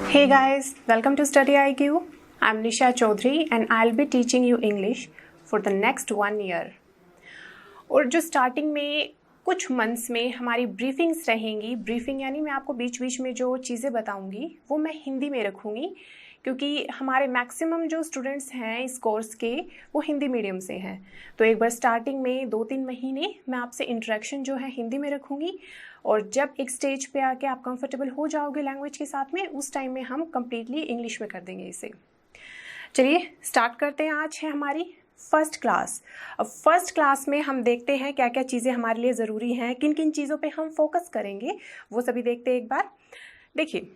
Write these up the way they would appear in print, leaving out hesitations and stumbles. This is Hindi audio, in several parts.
Hey guys, welcome to Study IQ. I'm Nisha Chaudhary and I'll be teaching you English for the next 1 year. और जो स्टार्टिंग में कुछ मंथ्स में हमारी ब्रीफिंग्स रहेंगी, ब्रीफिंग यानी मैं आपको बीच बीच में जो चीज़ें बताऊंगी वो मैं हिंदी में रखूंगी, क्योंकि हमारे मैक्सिमम जो स्टूडेंट्स हैं इस कोर्स के वो हिंदी मीडियम से हैं। तो एक बार स्टार्टिंग में 2-3 महीने मैं आपसे इंटरेक्शन जो है हिंदी में रखूंगी, और जब एक स्टेज पे आके आप कंफर्टेबल हो जाओगे लैंग्वेज के साथ में, उस टाइम में हम कम्प्लीटली इंग्लिश में कर देंगे इसे। चलिए स्टार्ट करते हैं। आज है हमारी फर्स्ट क्लास। अब फर्स्ट क्लास में हम देखते हैं क्या क्या चीज़ें हमारे लिए ज़रूरी हैं, किन किन चीज़ों पे हम फोकस करेंगे, वो सभी देखते हैं एक बार। देखिए,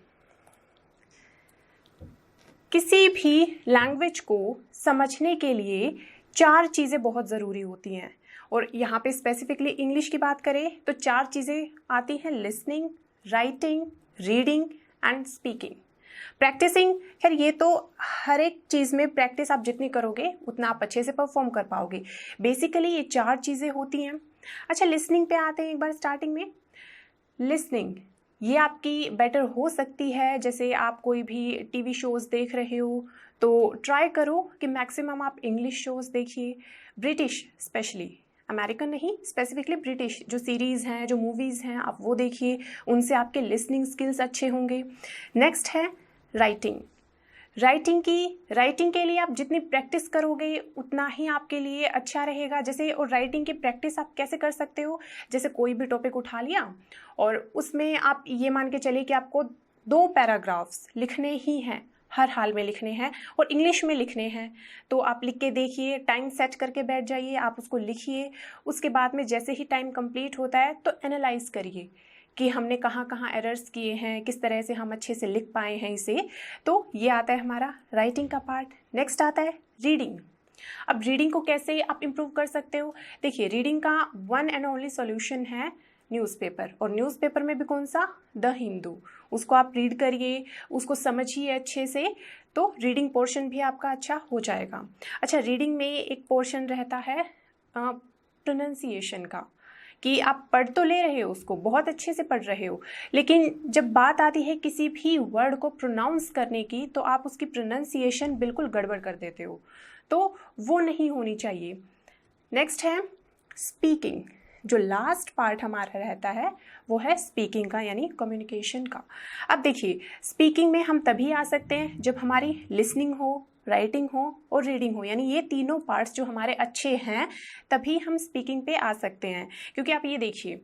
किसी भी लैंग्वेज को समझने के लिए 4 चीज़ें बहुत ज़रूरी होती हैं, और यहाँ पे स्पेसिफिकली इंग्लिश की बात करें तो 4 चीज़ें आती हैं: listening, writing, reading and speaking. Practising, खैर ये तो हर एक चीज़ में प्रैक्टिस आप जितनी करोगे उतना आप अच्छे से परफॉर्म कर पाओगे। बेसिकली ये 4 चीज़ें होती हैं। अच्छा, लिसनिंग पे आते हैं एक बार स्टार्टिंग में। लिसनिंग ये आपकी बेटर हो सकती है, जैसे आप कोई भी टीवी शोज़ देख रहे हो तो ट्राई करो कि मैक्सिमम आप इंग्लिश शोज़ देखिए, ब्रिटिश स्पेशली, अमेरिकन नहीं, स्पेसिफिकली ब्रिटिश जो सीरीज़ हैं, जो मूवीज़ हैं, आप वो देखिए, उनसे आपके लिसनिंग स्किल्स अच्छे होंगे। नेक्स्ट है राइटिंग। राइटिंग के लिए आप जितनी प्रैक्टिस करोगे उतना ही आपके लिए अच्छा रहेगा। जैसे, और राइटिंग की प्रैक्टिस आप कैसे कर सकते हो, जैसे कोई भी टॉपिक उठा लिया और उसमें आप ये मान के चलिए कि आपको 2 पैराग्राफ्स लिखने ही हैं, हर हाल में लिखने हैं और इंग्लिश में लिखने हैं, तो आप लिख के देखिए, टाइम सेट करके बैठ जाइए, आप उसको लिखिए। उसके बाद में जैसे ही टाइम कंप्लीट होता है तो एनालाइज करिए कि हमने कहाँ कहाँ एरर्स किए हैं, किस तरह से हम अच्छे से लिख पाए हैं इसे। तो ये आता है हमारा राइटिंग का पार्ट। नेक्स्ट आता है रीडिंग। अब रीडिंग को कैसे आप इम्प्रूव कर सकते हो? देखिए, रीडिंग का वन एंड ओनली सॉल्यूशन है न्यूज़पेपर, और न्यूज़पेपर में भी कौन सा? द हिंदू। उसको आप रीड करिए, उसको समझिए अच्छे से, तो रीडिंग पोर्शन भी आपका अच्छा हो जाएगा। अच्छा, रीडिंग में एक पोर्शन रहता है प्रोनाउंसिएशन का, कि आप पढ़ तो ले रहे हो, उसको बहुत अच्छे से पढ़ रहे हो, लेकिन जब बात आती है किसी भी वर्ड को प्रोनाउंस करने की तो आप उसकी प्रोनाउंसिएशन बिल्कुल गड़बड़ कर देते हो, तो वो नहीं होनी चाहिए। नेक्स्ट है स्पीकिंग। जो लास्ट पार्ट हमारा रहता है वो है स्पीकिंग का, यानी कम्युनिकेशन का। अब देखिए, स्पीकिंग में हम तभी आ सकते हैं जब हमारी लिसनिंग हो, राइटिंग हो और रीडिंग हो, यानी ये तीनों पार्ट्स जो हमारे अच्छे हैं तभी हम स्पीकिंग पे आ सकते हैं। क्योंकि आप ये देखिए,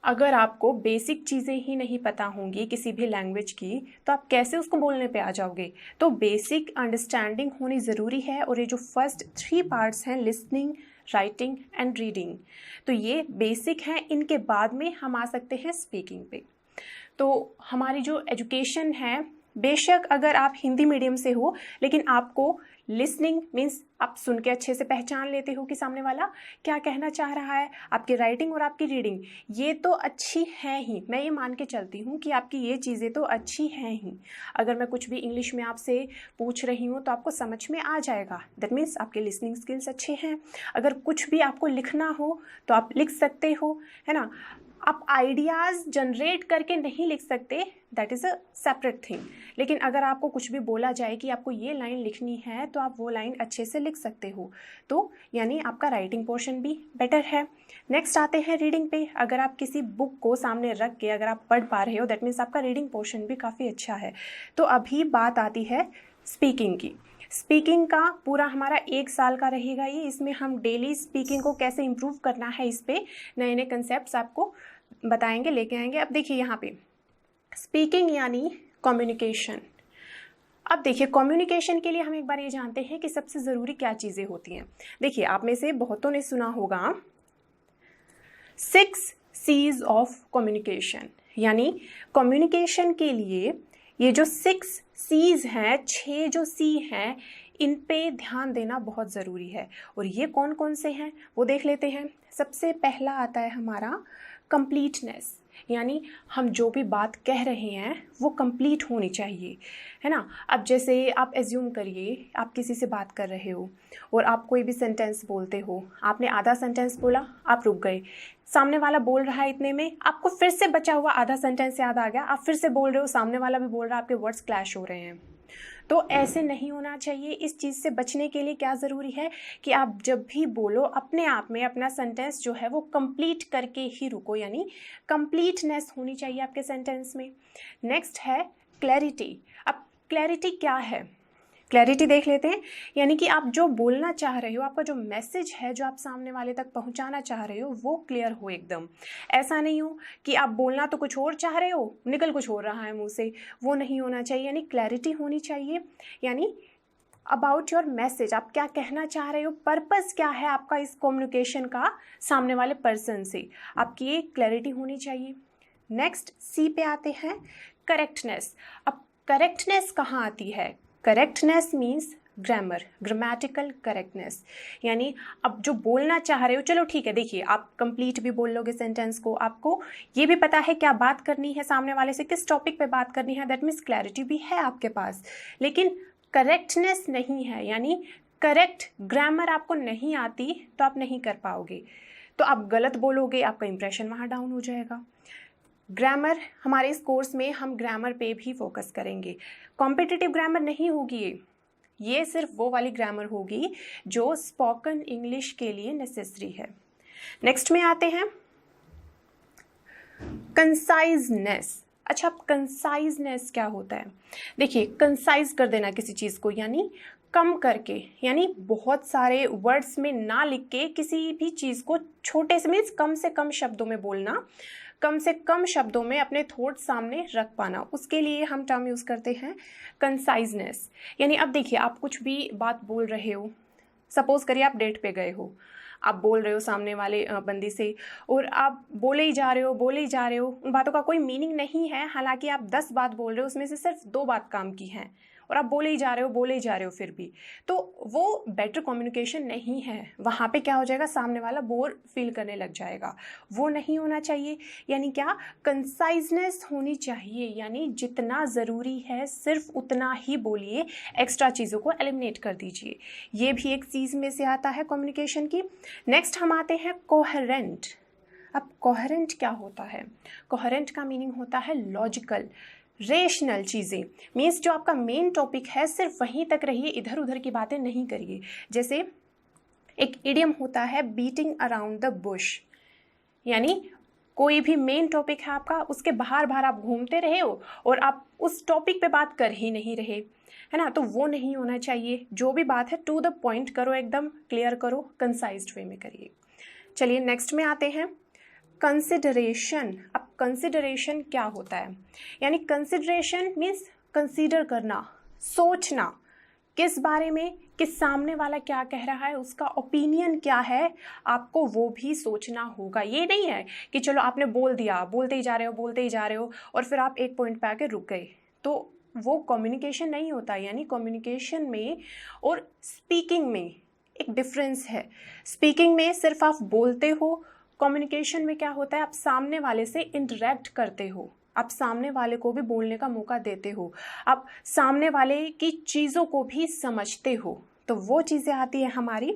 अगर आपको बेसिक चीज़ें ही नहीं पता होंगी किसी भी लैंग्वेज की तो आप कैसे उसको बोलने पे आ जाओगे? तो बेसिक अंडरस्टैंडिंग होनी ज़रूरी है, और ये जो फर्स्ट 3 पार्ट्स हैं, लिसनिंग, राइटिंग एंड रीडिंग, तो ये बेसिक हैं। इनके बाद में हम आ सकते हैं स्पीकिंग पे। तो हमारी जो एजुकेशन है, बेशक अगर आप हिंदी मीडियम से हो, लेकिन आपको लिसनिंग मीन्स आप सुन के अच्छे से पहचान लेते हो कि सामने वाला क्या कहना चाह रहा है। आपकी राइटिंग और आपकी रीडिंग ये तो अच्छी है ही, मैं ये मान के चलती हूँ कि आपकी ये चीज़ें तो अच्छी हैं ही। अगर मैं कुछ भी इंग्लिश में आपसे पूछ रही हूँ तो आपको समझ में आ जाएगा, दैट मीन्स आपके लिसनिंग स्किल्स अच्छे हैं। अगर कुछ भी आपको लिखना हो तो आप लिख सकते हो, है ना। आप आइडियाज़ जनरेट करके नहीं लिख सकते, that is a separate thing, लेकिन अगर आपको कुछ भी बोला जाए कि आपको ये लाइन लिखनी है तो आप वो लाइन अच्छे से लिख सकते हो, तो यानी आपका राइटिंग पोर्शन भी बेटर है। नेक्स्ट आते हैं रीडिंग पे। अगर आप किसी बुक को सामने रख के अगर आप पढ़ पा रहे हो, दैट मीन्स आपका रीडिंग पोर्शन भी काफ़ी अच्छा है। तो अभी बात आती है स्पीकिंग की। स्पीकिंग का पूरा हमारा 1 साल का रहेगा ये, इसमें हम डेली स्पीकिंग को कैसे इम्प्रूव करना है, इस पे नए नए कंसेप्ट्स आपको बताएंगे, लेके आएंगे। अब देखिए यहाँ पे स्पीकिंग यानी कम्युनिकेशन। अब देखिए, कम्युनिकेशन के लिए हम एक बार ये जानते हैं कि सबसे ज़रूरी क्या चीज़ें होती हैं। देखिए, आप में से बहुतों ने सुना होगा 6 C's ऑफ कम्युनिकेशन, यानी कम्युनिकेशन के लिए ये जो 6 C's हैं, 6 जो C हैं, इन पे ध्यान देना बहुत ज़रूरी है। और ये कौन कौन से हैं वो देख लेते हैं। सबसे पहला आता है हमारा कंप्लीटनेस, यानी हम जो भी बात कह रहे हैं वो कंप्लीट होनी चाहिए, है ना। अब जैसे आप एज्यूम करिए, आप किसी से बात कर रहे हो और आप कोई भी सेंटेंस बोलते हो, आपने आधा सेंटेंस बोला, आप रुक गए, सामने वाला बोल रहा है इतने में, आपको फिर से बचा हुआ आधा सेंटेंस याद आ गया, आप फिर से बोल रहे हो, सामने वाला भी बोल रहा है, आपके वर्ड्स क्लैश हो रहे हैं। तो ऐसे नहीं होना चाहिए। इस चीज़ से बचने के लिए क्या ज़रूरी है कि आप जब भी बोलो अपने आप में अपना सेंटेंस जो है वो कंप्लीट करके ही रुको, यानी कंप्लीटनेस होनी चाहिए आपके सेंटेंस में। नेक्स्ट है क्लैरिटी। अब क्लैरिटी क्या है, क्लैरिटी देख लेते हैं। यानी कि आप जो बोलना चाह रहे हो, आपका जो मैसेज है जो आप सामने वाले तक पहुंचाना चाह रहे हो वो क्लियर हो एकदम। ऐसा नहीं हो कि आप बोलना तो कुछ और चाह रहे हो, निकल कुछ हो रहा है मुंह से, वो नहीं होना चाहिए। यानी क्लैरिटी होनी चाहिए, यानी अबाउट योर मैसेज, आप क्या कहना चाह रहे हो, पर्पस क्या है आपका इस कम्युनिकेशन का सामने वाले पर्सन से, आपकी ये क्लैरिटी होनी चाहिए। नेक्स्ट सी पे आते हैं, करेक्टनेस। अब करेक्टनेस कहाँ आती है? Correctness means grammar, grammatical correctness. यानी अब जो बोलना चाह रहे हो, चलो ठीक है, देखिए आप कंप्लीट भी बोल लोगे सेंटेंस को, आपको ये भी पता है क्या बात करनी है सामने वाले से, किस टॉपिक पे बात करनी है, दैट मीन्स क्लैरिटी भी है आपके पास, लेकिन करेक्टनेस नहीं है। यानी करेक्ट ग्रामर आपको नहीं आती तो आप नहीं कर पाओगे, तो आप गलत बोलोगे, आपका इंप्रेशन वहाँ डाउन हो जाएगा। ग्रामर, हमारे इस कोर्स में हम ग्रामर पे भी फोकस करेंगे। कॉम्पिटिटिव ग्रामर नहीं होगी ये सिर्फ वो वाली ग्रामर होगी जो स्पोकन इंग्लिश के लिए नेसेसरी है। नेक्स्ट में आते हैं कंसाइजनेस। अच्छा, अब कंसाइजनेस क्या होता है? देखिए, कंसाइज कर देना किसी चीज़ को, यानी कम करके, यानी बहुत सारे वर्ड्स में ना लिख के किसी भी चीज़ को छोटे से, मीन्स कम से कम शब्दों में बोलना, कम से कम शब्दों में अपने थॉट्स सामने रख पाना, उसके लिए हम टर्म यूज़ करते हैं कंसाइजनेस। यानी अब देखिए, आप कुछ भी बात बोल रहे हो, सपोज करिए आप डेट पे गए हो, आप बोल रहे हो सामने वाले बंदी से, और आप बोले ही जा रहे हो, बोले ही जा रहे हो, उन बातों का कोई मीनिंग नहीं है, हालांकि आप 10 बात बोल रहे हो, उसमें से सिर्फ 2 बात काम की हैं, और आप बोले ही जा रहे हो, बोले ही जा रहे हो फिर भी, तो वो बेटर कम्युनिकेशन नहीं है। वहाँ पे क्या हो जाएगा, सामने वाला बोर फील करने लग जाएगा, वो नहीं होना चाहिए। यानी क्या, कंसाइजनेस होनी चाहिए, यानी जितना ज़रूरी है सिर्फ उतना ही बोलिए, एक्स्ट्रा चीज़ों को एलिमिनेट कर दीजिए। ये भी एक चीज़ में से आता है कम्युनिकेशन की। नेक्स्ट हम आते हैं कोहेरेंट। अब कोहेरेंट क्या होता है? कोहेरेंट का मीनिंग होता है लॉजिकल, रेशनल चीज़ें, मीन्स जो आपका मेन टॉपिक है सिर्फ वहीं तक रहिए, इधर उधर की बातें नहीं करिए। जैसे एक इडियम होता है बीटिंग अराउंड द बुश, यानी कोई भी मेन टॉपिक है आपका, उसके बाहर बाहर आप घूमते रहे हो और आप उस टॉपिक पे बात कर ही नहीं रहे, है ना, तो वो नहीं होना चाहिए। जो भी बात है टू द पॉइंट करो, एकदम क्लियर करो, कंसाइज्ड वे में करिए। चलिए नेक्स्ट में आते हैं कंसिडरेशन। अब कंसिडरेशन क्या होता है? यानी कंसिडरेशन मीन्स कंसीडर करना, सोचना, किस बारे में, कि सामने वाला क्या कह रहा है, उसका ओपिनियन क्या है, आपको वो भी सोचना होगा। ये नहीं है कि चलो आपने बोल दिया, बोलते ही जा रहे हो, बोलते ही जा रहे हो, और फिर आप एक पॉइंट पे आके रुक गए, तो वो कम्युनिकेशन नहीं होता। यानी कम्युनिकेशन में और स्पीकिंग में एक डिफरेंस है। स्पीकिंग में सिर्फ आप बोलते हो, कम्युनिकेशन में क्या होता है, आप सामने वाले से इंटरेक्ट करते हो, आप सामने वाले को भी बोलने का मौका देते हो, आप सामने वाले की चीज़ों को भी समझते हो, तो वो चीज़ें आती है हमारी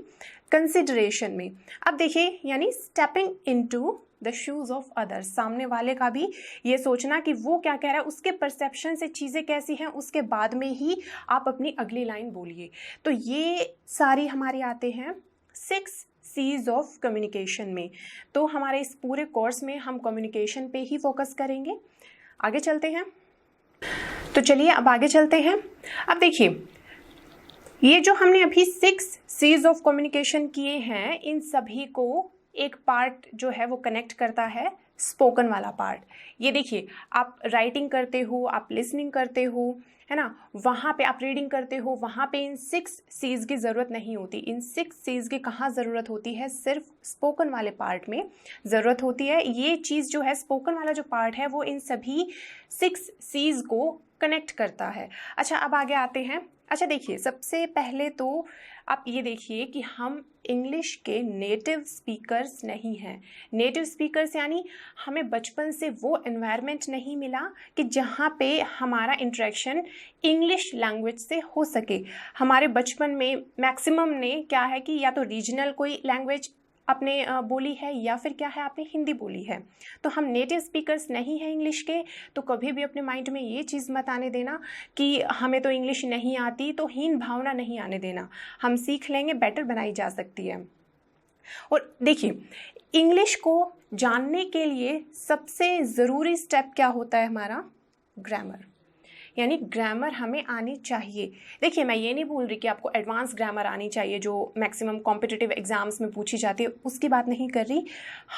कंसिडरेशन में। अब देखिए, यानी stepping into the shoes of others, सामने वाले का भी ये सोचना कि वो क्या कह रहा है, उसके परसेप्शन से चीज़ें कैसी हैं, उसके बाद में ही आप अपनी अगली लाइन बोलिए। तो ये सारी हमारी आते हैं 6 C's ऑफ कम्युनिकेशन में। तो हमारे इस पूरे कोर्स में हम कम्युनिकेशन पे ही फोकस करेंगे। आगे चलते हैं, तो चलिए अब आगे चलते हैं। अब देखिए, ये जो हमने अभी 6 C's ऑफ कम्युनिकेशन किए हैं, इन सभी को एक पार्ट जो है वो कनेक्ट करता है, स्पोकन वाला पार्ट। ये देखिए, आप राइटिंग करते हो, आप लिसनिंग करते हो, है ना, वहाँ पे आप रीडिंग करते हो, वहाँ पे इन 6 C's की ज़रूरत नहीं होती। इन 6 C's की कहाँ ज़रूरत होती है? सिर्फ स्पोकन वाले पार्ट में ज़रूरत होती है। ये चीज़ जो है, स्पोकन वाला जो पार्ट है, वो इन सभी 6 C's को कनेक्ट करता है। अच्छा, अब आगे आते हैं। अच्छा देखिए, सबसे पहले तो आप ये देखिए कि हम इंग्लिश के नेटिव स्पीकर्स नहीं हैं। नेटिव स्पीकर्स यानी हमें बचपन से वो एनवायरनमेंट नहीं मिला कि जहाँ पे हमारा इंटरेक्शन इंग्लिश लैंग्वेज से हो सके। हमारे बचपन में मैक्सिमम ने क्या है कि या तो रीजनल कोई लैंग्वेज अपने बोली है या फिर क्या है आपने हिंदी बोली है। तो हम नेटिव स्पीकर्स नहीं हैं इंग्लिश के, तो कभी भी अपने माइंड में ये चीज़ मत आने देना कि हमें तो इंग्लिश नहीं आती, तो हीन भावना नहीं आने देना। हम सीख लेंगे, बेटर बनाई जा सकती है। और देखिए, इंग्लिश को जानने के लिए सबसे ज़रूरी स्टेप क्या होता है हमारा? ग्रामर। यानी ग्रामर हमें आनी चाहिए। देखिए, मैं ये नहीं बोल रही कि आपको एडवांस ग्रामर आनी चाहिए जो मैक्सिमम कॉम्पिटिटिव एग्जाम्स में पूछी जाती है, उसकी बात नहीं कर रही।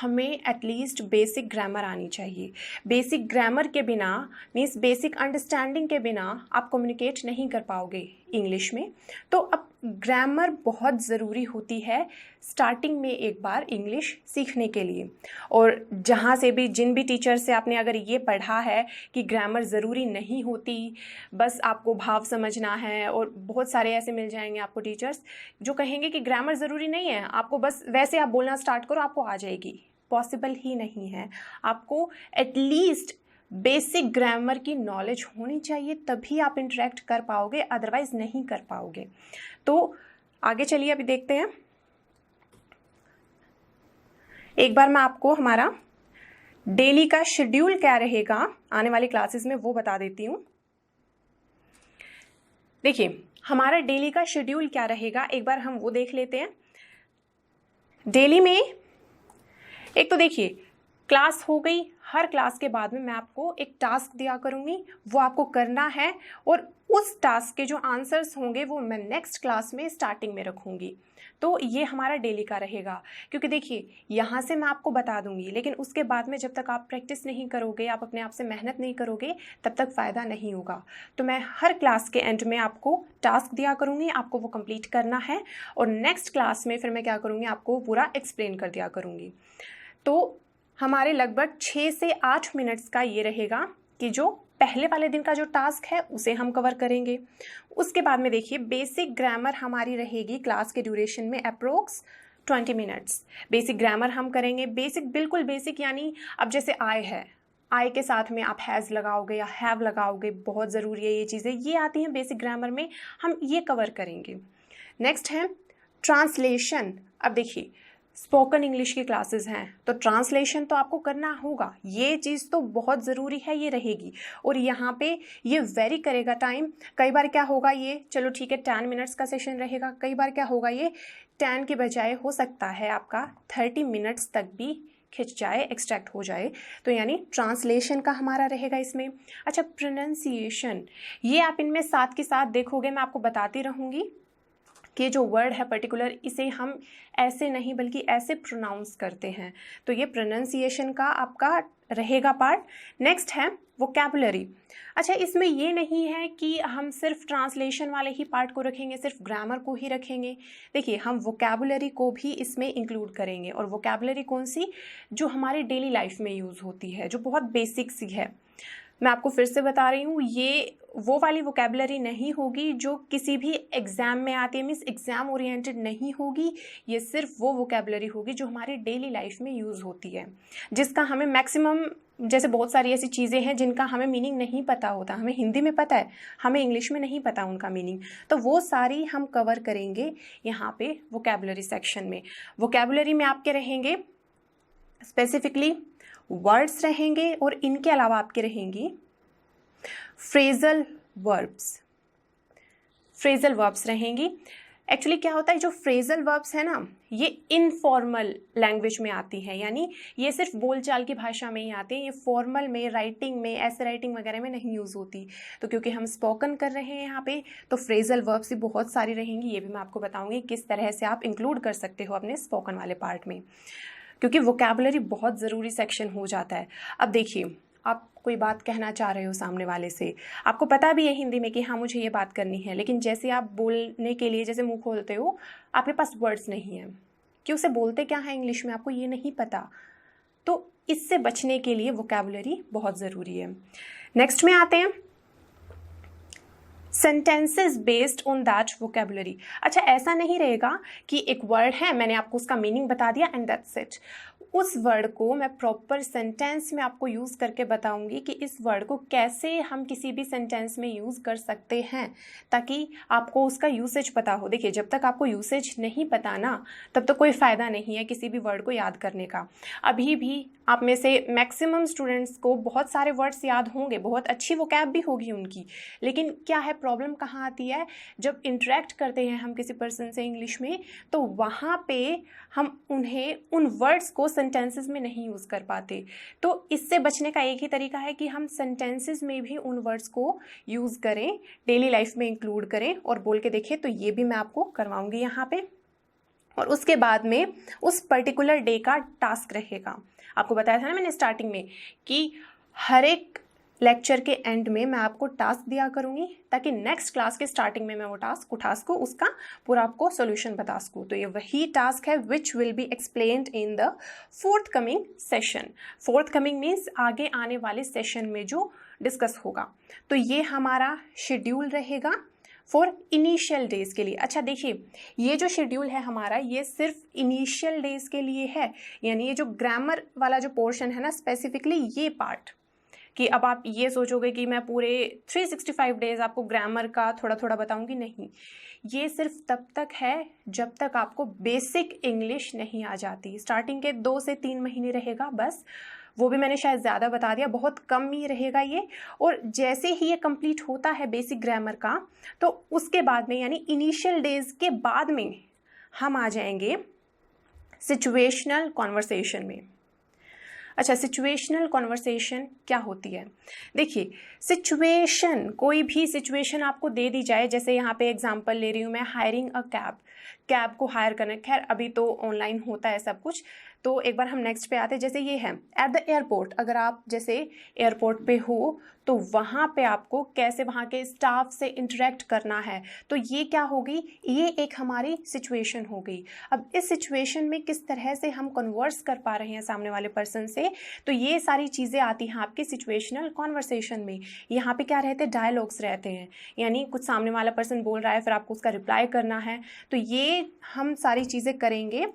हमें एटलीस्ट बेसिक ग्रामर आनी चाहिए। बेसिक ग्रामर के बिना मीन्स बेसिक अंडरस्टैंडिंग के बिना आप कम्युनिकेट नहीं कर पाओगे इंग्लिश में। तो अब ग्रामर बहुत ज़रूरी होती है स्टार्टिंग में एक बार इंग्लिश सीखने के लिए। और जहाँ से भी जिन भी टीचर से आपने अगर ये पढ़ा है कि ग्रामर ज़रूरी नहीं होती, बस आपको भाव समझना है, और बहुत सारे ऐसे मिल जाएंगे आपको टीचर्स जो कहेंगे कि ग्रामर ज़रूरी नहीं है, आपको बस वैसे आप बोलना स्टार्ट करो आपको आ जाएगी। पॉसिबल ही नहीं है। आपको एटलीस्ट बेसिक ग्रामर की नॉलेज होनी चाहिए, तभी आप इंटरेक्ट कर पाओगे, अदरवाइज नहीं कर पाओगे। तो आगे चलिए अभी देखते हैं। एक बार मैं आपको हमारा डेली का शेड्यूल क्या रहेगा आने वाली क्लासेस में वो बता देती हूँ। देखिए, हमारा डेली का शेड्यूल क्या रहेगा, एक बार हम वो देख लेते हैं। डेली में एक तो देखिए, क्लास हो गई, हर क्लास के बाद में मैं आपको एक टास्क दिया करूँगी, वो आपको करना है, और उस टास्क के जो आंसर्स होंगे वो मैं नेक्स्ट क्लास में स्टार्टिंग में रखूँगी। तो ये हमारा डेली का रहेगा, क्योंकि देखिए यहाँ से मैं आपको बता दूँगी, लेकिन उसके बाद में जब तक आप प्रैक्टिस नहीं करोगे, आप अपने आप से मेहनत नहीं करोगे, तब तक फ़ायदा नहीं होगा। तो मैं हर क्लास के एंड में आपको टास्क दिया करूँगी, आपको वो कंप्लीट करना है, और नेक्स्ट क्लास में फिर मैं क्या करूँगी, आपको पूरा एक्सप्लेन कर दिया करूँगी। तो हमारे लगभग 6 से 8 मिनट्स का ये रहेगा कि जो पहले वाले दिन का जो टास्क है उसे हम कवर करेंगे। उसके बाद में देखिए, बेसिक ग्रामर हमारी रहेगी क्लास के ड्यूरेशन में अप्रोक्स 20 मिनट्स। बेसिक ग्रामर हम करेंगे, बेसिक बिल्कुल बेसिक, यानी अब जैसे आय है, आय के साथ में आप हैज़ लगाओगे या हैव लगाओगे, बहुत ज़रूरी है ये चीज़ें, ये आती हैं बेसिक ग्रामर में, हम ये कवर करेंगे। नेक्स्ट है ट्रांसलेशन। अब देखिए, स्पोकन इंग्लिश की क्लासेस हैं तो ट्रांसलेशन तो आपको करना होगा, ये चीज़ तो बहुत ज़रूरी है, ये रहेगी। और यहाँ पे ये वेरी करेगा टाइम, कई बार क्या होगा, ये चलो ठीक है 10 मिनट्स का सेशन रहेगा, कई बार क्या होगा ये 10 के बजाय हो सकता है आपका 30 मिनट्स तक भी खिंच जाए, एक्सट्रैक्ट हो जाए। तो यानी ट्रांसलेशन का हमारा रहेगा इसमें। अच्छा, प्रोनाउंसिएशन, ये आप इनमें साथ के साथ देखोगे, मैं आपको बताती रहूँगी कि जो वर्ड है पर्टिकुलर, इसे हम ऐसे नहीं बल्कि ऐसे प्रोनाउंस करते हैं, तो ये प्रोनाउंसिएशन का आपका रहेगा पार्ट। नेक्स्ट है वोकैबुलरी। अच्छा, इसमें ये नहीं है कि हम सिर्फ ट्रांसलेशन वाले ही पार्ट को रखेंगे, सिर्फ ग्रामर को ही रखेंगे। देखिए, हम वोकैबुलरी को भी इसमें इंक्लूड करेंगे, और वोकैबुलरी कौन सी, जो हमारी डेली लाइफ में यूज़ होती है, जो बहुत बेसिक सी है। मैं आपको फिर से बता रही हूँ, ये वो वाली वोकैबुलरी नहीं होगी जो किसी भी एग्ज़ाम में आती है, मीन्स एग्ज़ाम ओरिएंटेड नहीं होगी। ये सिर्फ वो वोकैबुलरी होगी जो हमारी डेली लाइफ में यूज़ होती है, जिसका हमें मैक्सिमम, जैसे बहुत सारी ऐसी चीज़ें हैं जिनका हमें मीनिंग नहीं पता होता, हमें हिंदी में पता है, हमें इंग्लिश में नहीं पता उनका मीनिंग, तो वो सारी हम कवर करेंगे यहाँ पे वोकैबुलरी सेक्शन में। वोकैबुलरी में आपके रहेंगे स्पेसिफिकली वर्ड्स रहेंगे, और इनके अलावा आपके रहेंगी फ्रेजल वर्ब्स। फ्रेजल वर्ब्स रहेंगी। एक्चुअली क्या होता है, जो फ्रेजल वर्ब्स है ना, ये इनफॉर्मल लैंग्वेज में आती है, यानी ये सिर्फ बोलचाल की भाषा में ही आती है, ये फॉर्मल में, राइटिंग में, ऐसे राइटिंग वगैरह में नहीं यूज़ होती। तो क्योंकि हम स्पोकन कर रहे हैं यहाँ पे, तो फ्रेजल वर्ब्स भी बहुत सारी रहेंगी, ये भी मैं आपको बताऊँगी किस तरह से आप इंक्लूड कर सकते हो अपने स्पोकन वाले पार्ट में, क्योंकि वोकैबुलरी बहुत ज़रूरी सेक्शन हो जाता है। अब देखिए, आप कोई बात कहना चाह रहे हो सामने वाले से, आपको पता भी है हिंदी में कि हाँ मुझे ये बात करनी है, लेकिन जैसे आप बोलने के लिए जैसे मुंह खोलते हो, आपके पास वर्ड्स नहीं है कि उसे बोलते क्या है इंग्लिश में, आपको ये नहीं पता। तो इससे बचने के लिए वोकैबुलरी बहुत ज़रूरी है। नेक्स्ट में आते हैं sentences based on that vocabulary. अच्छा, ऐसा नहीं रहेगा कि एक वर्ड है, मैंने आपको उसका मीनिंग बता दिया एंड दैट्स इट, उस वर्ड को मैं प्रॉपर सेंटेंस में आपको यूज़ करके बताऊंगी कि इस वर्ड को कैसे हम किसी भी सेंटेंस में यूज़ कर सकते हैं, ताकि आपको उसका यूसेज पता हो। देखिए, जब तक आपको यूसेज नहीं पता ना, तब तक कोई फ़ायदा नहीं है किसी भी वर्ड को याद करने का। अभी भी आप में से मैक्सिमम स्टूडेंट्स को बहुत सारे वर्ड्स याद होंगे, बहुत अच्छी वोकैब भी होगी उनकी, लेकिन क्या है, प्रॉब्लम कहाँ आती है, जब इंटरेक्ट करते हैं हम किसी पर्सन से इंग्लिश में, तो वहाँ पे हम उन्हें उन वर्ड्स को सेंटेंसेस में नहीं यूज़ कर पाते। तो इससे बचने का एक ही तरीका है कि हम सेंटेंसेस में भी उन वर्ड्स को यूज़ करें, डेली लाइफ में इंक्लूड करें और बोल के देखें। तो ये भी मैं आपको करवाऊंगी यहाँ पे। और उसके बाद में उस पर्टिकुलर डे का टास्क रहेगा। आपको बताया था ना मैंने स्टार्टिंग में कि हर एक लेक्चर के एंड में मैं आपको टास्क दिया करूँगी, ताकि नेक्स्ट क्लास के स्टार्टिंग में मैं वो टास्क उठा सकूँ, उसका पूरा आपको सोल्यूशन बता सकूँ। तो ये वही टास्क है which will be explained in the fourth coming session. Fourth coming means आगे आने वाले सेशन में जो डिस्कस होगा। तो ये हमारा शेड्यूल रहेगा फॉर इनिशियल डेज के लिए। अच्छा देखिए, ये जो शेड्यूल है हमारा, ये सिर्फ इनिशियल डेज के लिए है। यानी ये जो ग्रामर वाला जो पोर्शन है ना, स्पेसिफिकली ये पार्ट, कि अब आप ये सोचोगे कि मैं पूरे 365 डेज आपको ग्रामर का थोड़ा थोड़ा बताऊंगी, नहीं। ये सिर्फ तब तक है जब तक आपको बेसिक इंग्लिश नहीं आ जाती। स्टार्टिंग के 2 से 3 महीने रहेगा बस, वो भी मैंने शायद ज़्यादा बता दिया, बहुत कम ही रहेगा ये। और जैसे ही ये कंप्लीट होता है बेसिक ग्रामर का, तो उसके बाद में यानी इनिशियल डेज के बाद में हम आ जाएंगे सिचुएशनल कॉन्वर्सेशन में। अच्छा, सिचुएशनल कॉन्वर्सेशन क्या होती है? देखिए, सिचुएशन, कोई भी सिचुएशन आपको दे दी जाए, जैसे यहाँ पे एग्जांपल ले रही हूँ मैं, हायरिंग अ कैब, कैब को हायर करना। खैर अभी तो ऑनलाइन होता है सब कुछ, तो एक बार हम नेक्स्ट पे आते हैं। जैसे ये है एट द एयरपोर्ट, अगर आप जैसे एयरपोर्ट पे हो तो वहाँ पे आपको कैसे वहाँ के स्टाफ से इंटरेक्ट करना है, तो ये क्या होगी, ये एक हमारी सिचुएशन हो गई। अब इस सिचुएशन में किस तरह से हम कन्वर्स कर पा रहे हैं सामने वाले पर्सन से, तो ये सारी चीज़ें आती हैं आपके सिचुएशनल कॉन्वर्सेशन में। यहाँ पे क्या रहते हैं, डायलॉग्स रहते हैं, यानी कुछ सामने वाला पर्सन बोल रहा है, फिर आपको उसका रिप्लाई करना है। तो ये हम सारी चीज़ें करेंगे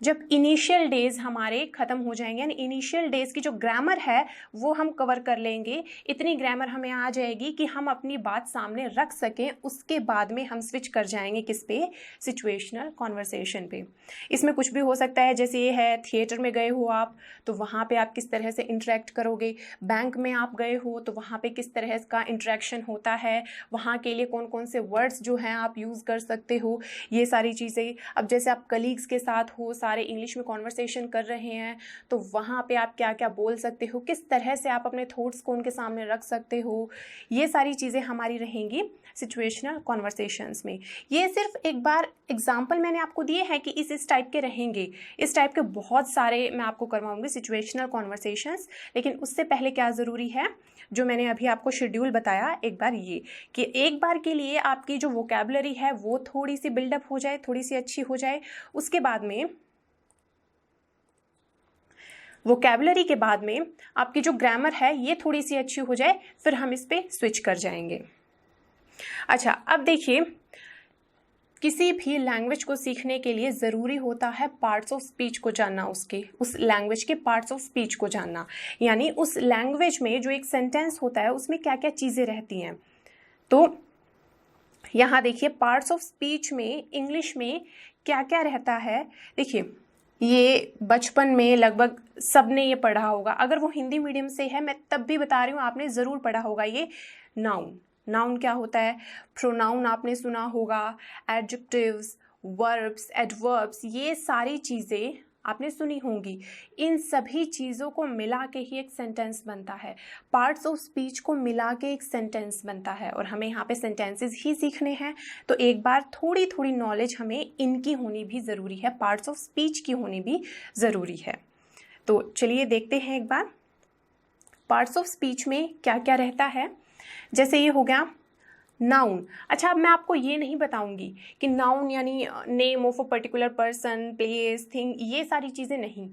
जब इनिशियल डेज हमारे ख़त्म हो जाएंगे, यानी इनिशियल डेज की जो ग्रामर है वो हम कवर कर लेंगे। इतनी ग्रामर हमें आ जाएगी कि हम अपनी बात सामने रख सकें। उसके बाद में हम स्विच कर जाएंगे किस पे, सिचुएशनल कॉन्वर्सेशन पे। इसमें कुछ भी हो सकता है, जैसे ये है थिएटर में गए हो आप, तो वहाँ पे आप किस तरह से इंटरेक्ट करोगे। बैंक में आप गए हो तो वहाँ पे किस तरह का इंटरेक्शन होता है, वहाँ के लिए कौन कौन से वर्ड्स जो हैं आप यूज़ कर सकते हो, ये सारी चीज़ें। अब जैसे आप कलीग्स के साथ हो, सारे इंग्लिश में कॉन्वर्सेशन कर रहे हैं, तो वहाँ पे आप क्या क्या बोल सकते हो, किस तरह से आप अपने थॉट्स को उनके सामने रख सकते हो, ये सारी चीज़ें हमारी रहेंगी सिचुएशनल कॉन्वर्सेशंस में। ये सिर्फ एक बार एग्जाम्पल मैंने आपको दिए हैं कि इस टाइप के रहेंगे। इस टाइप के बहुत सारे मैं आपको करवाऊंगी सिचुएशनल कॉन्वर्सेशंस। लेकिन उससे पहले क्या ज़रूरी है, जो मैंने अभी आपको शेड्यूल बताया, एक बार ये कि एक बार के लिए आपकी जो वोकैबुलरी है वो थोड़ी सी बिल्डअप हो जाए, थोड़ी सी अच्छी हो जाए। उसके बाद में वोकैबुलरी के बाद में आपकी जो ग्रामर है ये थोड़ी सी अच्छी हो जाए, फिर हम इस पे स्विच कर जाएंगे। अच्छा, अब देखिए, किसी भी लैंग्वेज को सीखने के लिए ज़रूरी होता है पार्ट्स ऑफ स्पीच को जानना, उसके उस लैंग्वेज के पार्ट्स ऑफ स्पीच को जानना। यानी उस लैंग्वेज में जो एक सेंटेंस होता है उसमें क्या क्या चीज़ें रहती हैं। तो यहाँ देखिए, पार्ट्स ऑफ स्पीच में इंग्लिश में क्या क्या रहता है। देखिए, ये बचपन में लगभग सबने ये पढ़ा होगा। अगर वो हिंदी मीडियम से है, मैं तब भी बता रही हूँ, आपने ज़रूर पढ़ा होगा ये नाउन। नाउन क्या होता है, प्रोनाउन आपने सुना होगा, एडजेक्टिव्स, वर्ब्स, एडवर्ब्स, ये सारी चीज़ें आपने सुनी होंगी। इन सभी चीज़ों को मिला के ही एक सेंटेंस बनता है। पार्ट्स ऑफ स्पीच को मिला के एक सेंटेंस बनता है, और हमें यहाँ पे सेंटेंसेस ही सीखने हैं। तो एक बार थोड़ी थोड़ी नॉलेज हमें इनकी होनी भी ज़रूरी है, पार्ट्स ऑफ स्पीच की होनी भी ज़रूरी है। तो चलिए देखते हैं एक बार पार्ट्स ऑफ स्पीच में क्या क्या रहता है। जैसे ये हो गया नाउन। अच्छा, अब मैं आपको ये नहीं बताऊंगी कि नाउन यानी name of a particular person, place, thing, ये सारी चीज़ें नहीं।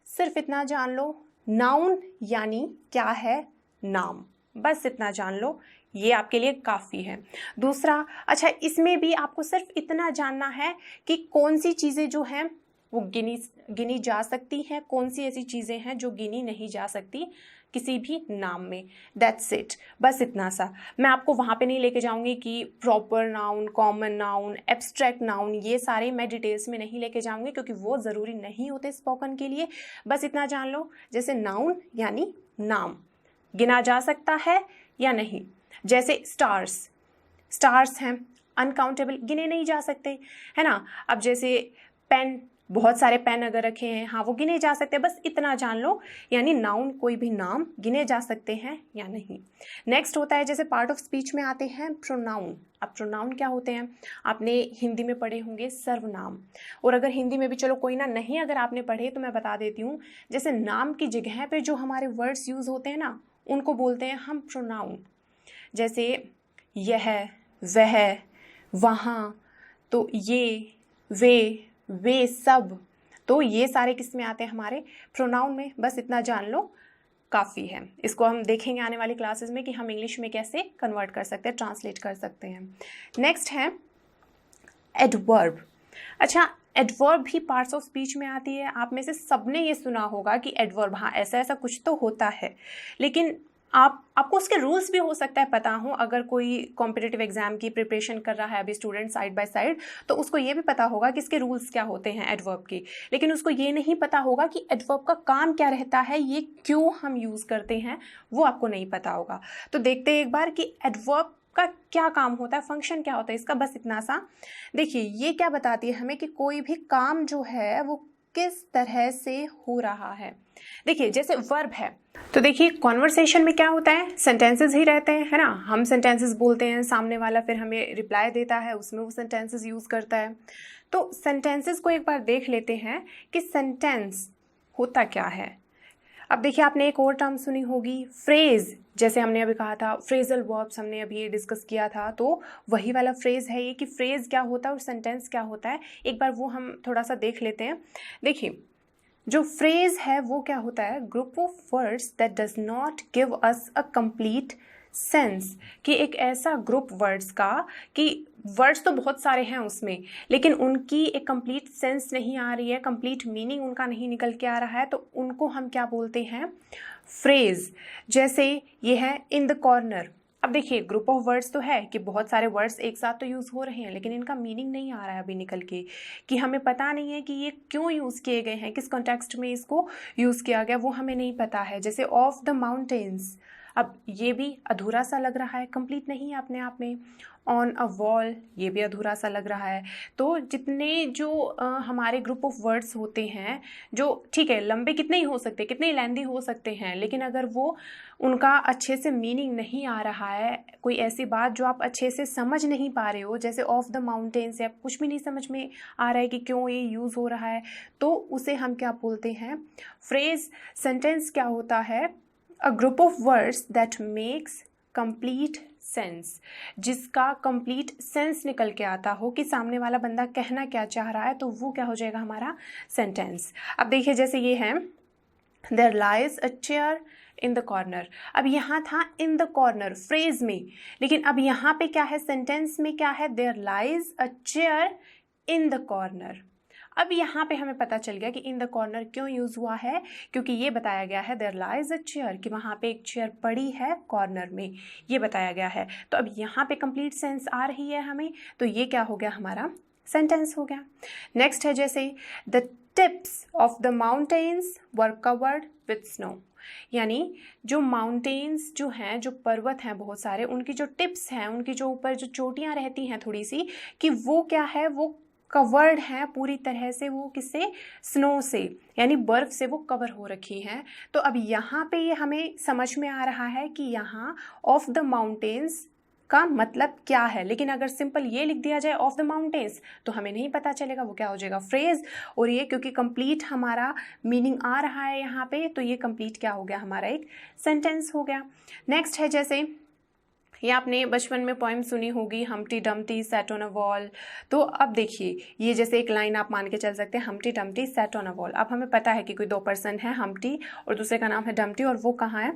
सिर्फ इतना जान लो, नाउन यानी क्या है, नाम, बस इतना जान लो, ये आपके लिए काफ़ी है। दूसरा, अच्छा, इसमें भी आपको सिर्फ इतना जानना है कि कौन सी चीज़ें जो हैं वो गिनी जा सकती हैं, कौन सी ऐसी चीज़ें हैं जो गिनी नहीं जा सकती किसी भी नाम में। दैट्स इट, बस इतना सा। मैं आपको वहाँ पे नहीं लेके जाऊँगी कि proper noun, common noun, abstract noun, ये सारे मैं डिटेल्स में नहीं लेके जाऊँगी क्योंकि वो ज़रूरी नहीं होते स्पोकन के लिए। बस इतना जान लो, जैसे नाउन यानी नाम, गिना जा सकता है या नहीं। जैसे स्टार्स हैं, अनकाउंटेबल, गिने नहीं जा सकते, है ना। अब जैसे पेन, बहुत सारे पेन अगर रखे हैं, हाँ वो गिने जा सकते हैं। बस इतना जान लो, यानी नाउन कोई भी नाम गिने जा सकते हैं या नहीं। नेक्स्ट होता है, जैसे पार्ट ऑफ स्पीच में आते हैं प्रोनाउन। अब प्रोनाउन क्या होते हैं, आपने हिंदी में पढ़े होंगे सर्वनाम, और अगर हिंदी में भी चलो कोई ना नहीं अगर आपने पढ़े तो मैं बता देती हूँ। जैसे नाम की जगह पे जो हमारे वर्ड्स यूज़ होते हैं ना, उनको बोलते हैं हम प्रोनाउन। जैसे यह, वह, वहाँ, तो ये, वे सब, तो ये सारे किस में आते हैं, हमारे प्रोनाउन में। बस इतना जान लो, काफ़ी है। इसको हम देखेंगे आने वाली क्लासेस में कि हम इंग्लिश में कैसे कन्वर्ट कर सकते हैं, ट्रांसलेट कर सकते हैं। नेक्स्ट है एडवर्ब। अच्छा, एडवर्ब भी पार्ट्स ऑफ स्पीच में आती है। आप में से सबने ये सुना होगा कि एडवर्ब, हाँ ऐसा ऐसा कुछ तो होता है, लेकिन आपको उसके रूल्स भी हो सकता है पता हो। अगर कोई कॉम्पिटिटिव एग्जाम की प्रिपरेशन कर रहा है अभी स्टूडेंट साइड बाय साइड, तो उसको ये भी पता होगा कि इसके रूल्स क्या होते हैं एडवर्ब के, लेकिन उसको ये नहीं पता होगा कि एडवर्ब का काम क्या रहता है, ये क्यों हम यूज़ करते हैं, वो आपको नहीं पता होगा। तो देखते हैं एक बार कि एडवर्ब का क्या काम होता है, फंक्शन क्या होता है इसका। बस इतना सा देखिए, ये क्या बताती है हमें कि कोई भी काम जो है वो किस तरह से हो रहा है। देखिए जैसे वर्ब है, तो देखिए कॉन्वर्सेशन में क्या होता है, सेंटेंसेस ही रहते हैं, है ना। हम सेंटेंसेस बोलते हैं, सामने वाला फिर हमें रिप्लाई देता है, उसमें वो सेंटेंसेस यूज़ करता है। तो सेंटेंसेस को एक बार देख लेते हैं कि सेंटेंस होता क्या है। अब देखिए, आपने एक और टर्म सुनी होगी, फ्रेज। जैसे हमने अभी कहा था फ्रेजल वर्ब्स, हमने अभी डिस्कस किया था, तो वही वाला फ्रेज है ये कि फ्रेज क्या होता है और सेंटेंस क्या होता है। एक बार वो हम थोड़ा सा देख लेते हैं। देखिए, जो फ्रेज है वो क्या होता है, group of words that does not give us a complete sense, कि एक ऐसा ग्रुप वर्ड्स का कि वर्ड्स तो बहुत सारे हैं उसमें, लेकिन उनकी एक कंप्लीट सेंस नहीं आ रही है, कंप्लीट मीनिंग उनका नहीं निकल के आ रहा है, तो उनको हम क्या बोलते हैं, फ्रेज। जैसे ये है इन द कॉर्नर। अब देखिए, ग्रुप ऑफ वर्ड्स तो है कि बहुत सारे वर्ड्स एक साथ तो यूज़ हो रहे हैं, लेकिन इनका मीनिंग नहीं आ रहा है अभी निकल के, कि हमें पता नहीं है कि ये क्यों यूज़ किए गए हैं, किस कॉन्टेक्स्ट में इसको यूज़ किया गया, वो हमें नहीं पता है। जैसे ऑफ द माउंटेन्स, अब ये भी अधूरा सा लग रहा है, कंप्लीट नहीं है अपने आप में। ऑन अ वॉल, ये भी अधूरा सा लग रहा है। तो जितने जो हमारे ग्रुप ऑफ वर्ड्स होते हैं, जो ठीक है लंबे कितने ही हो सकते, कितने ही लेंदी हो सकते हैं, लेकिन अगर वो उनका अच्छे से मीनिंग नहीं आ रहा है, कोई ऐसी बात जो आप अच्छे से समझ नहीं पा रहे हो, जैसे ऑफ द माउंटेन से आप कुछ भी नहीं समझ में आ रहा है कि क्यों ये यूज़ हो रहा है, तो उसे हम क्या बोलते हैं, फ्रेज। सेंटेंस क्या होता है, a group of words that makes complete sense, जिसका कंप्लीट सेंस निकल के आता हो कि सामने वाला बंदा कहना क्या चाह रहा है, तो वो क्या हो जाएगा हमारा सेंटेंस। अब देखिए, जैसे ये है there lies a chair in the corner. अब यहाँ था इन द कॉर्नर फ्रेज में, लेकिन अब यहाँ पे क्या है, सेंटेंस में क्या है, there lies a chair in the corner. अब यहाँ पे हमें पता चल गया कि इन द कॉर्नर क्यों यूज़ हुआ है, क्योंकि ये बताया गया है देयर लाइज अ चेयर, कि वहाँ पे एक चेयर पड़ी है कॉर्नर में, ये बताया गया है। तो अब यहाँ पे कंप्लीट सेंस आ रही है हमें, तो ये क्या हो गया, हमारा सेंटेंस हो गया। नेक्स्ट है जैसे the tips of the mountains were covered with snow, यानी जो माउंटेन्स जो हैं, जो पर्वत हैं बहुत सारे, उनकी जो टिप्स हैं, उनकी जो ऊपर जो चोटियाँ रहती हैं थोड़ी सी, कि वो क्या है, वो कवर्ड है पूरी तरह से, वो किससे, स्नो से, यानी बर्फ से वो कवर हो रखी हैं। तो अब यहाँ पे ये हमें समझ में आ रहा है कि यहाँ ऑफ द माउंटेन्स का मतलब क्या है, लेकिन अगर सिंपल ये लिख दिया जाए ऑफ द माउंटेन्स, तो हमें नहीं पता चलेगा, वो क्या हो जाएगा, फ्रेज। और ये क्योंकि कंप्लीट हमारा मीनिंग आ रहा है यहाँ पे, तो ये कंप्लीट क्या हो गया, हमारा एक सेंटेंस हो गया। नेक्स्ट है जैसे ये आपने बचपन में पोएम सुनी होगी, Humpty Dumpty sat on a wall. तो अब देखिए, ये जैसे एक लाइन आप मान के चल सकते हैं, Humpty Dumpty sat on a wall. अब हमें पता है कि कोई 2 पर्सन है, हम्टी और दूसरे का नाम है डम्टी, और वो कहाँ है,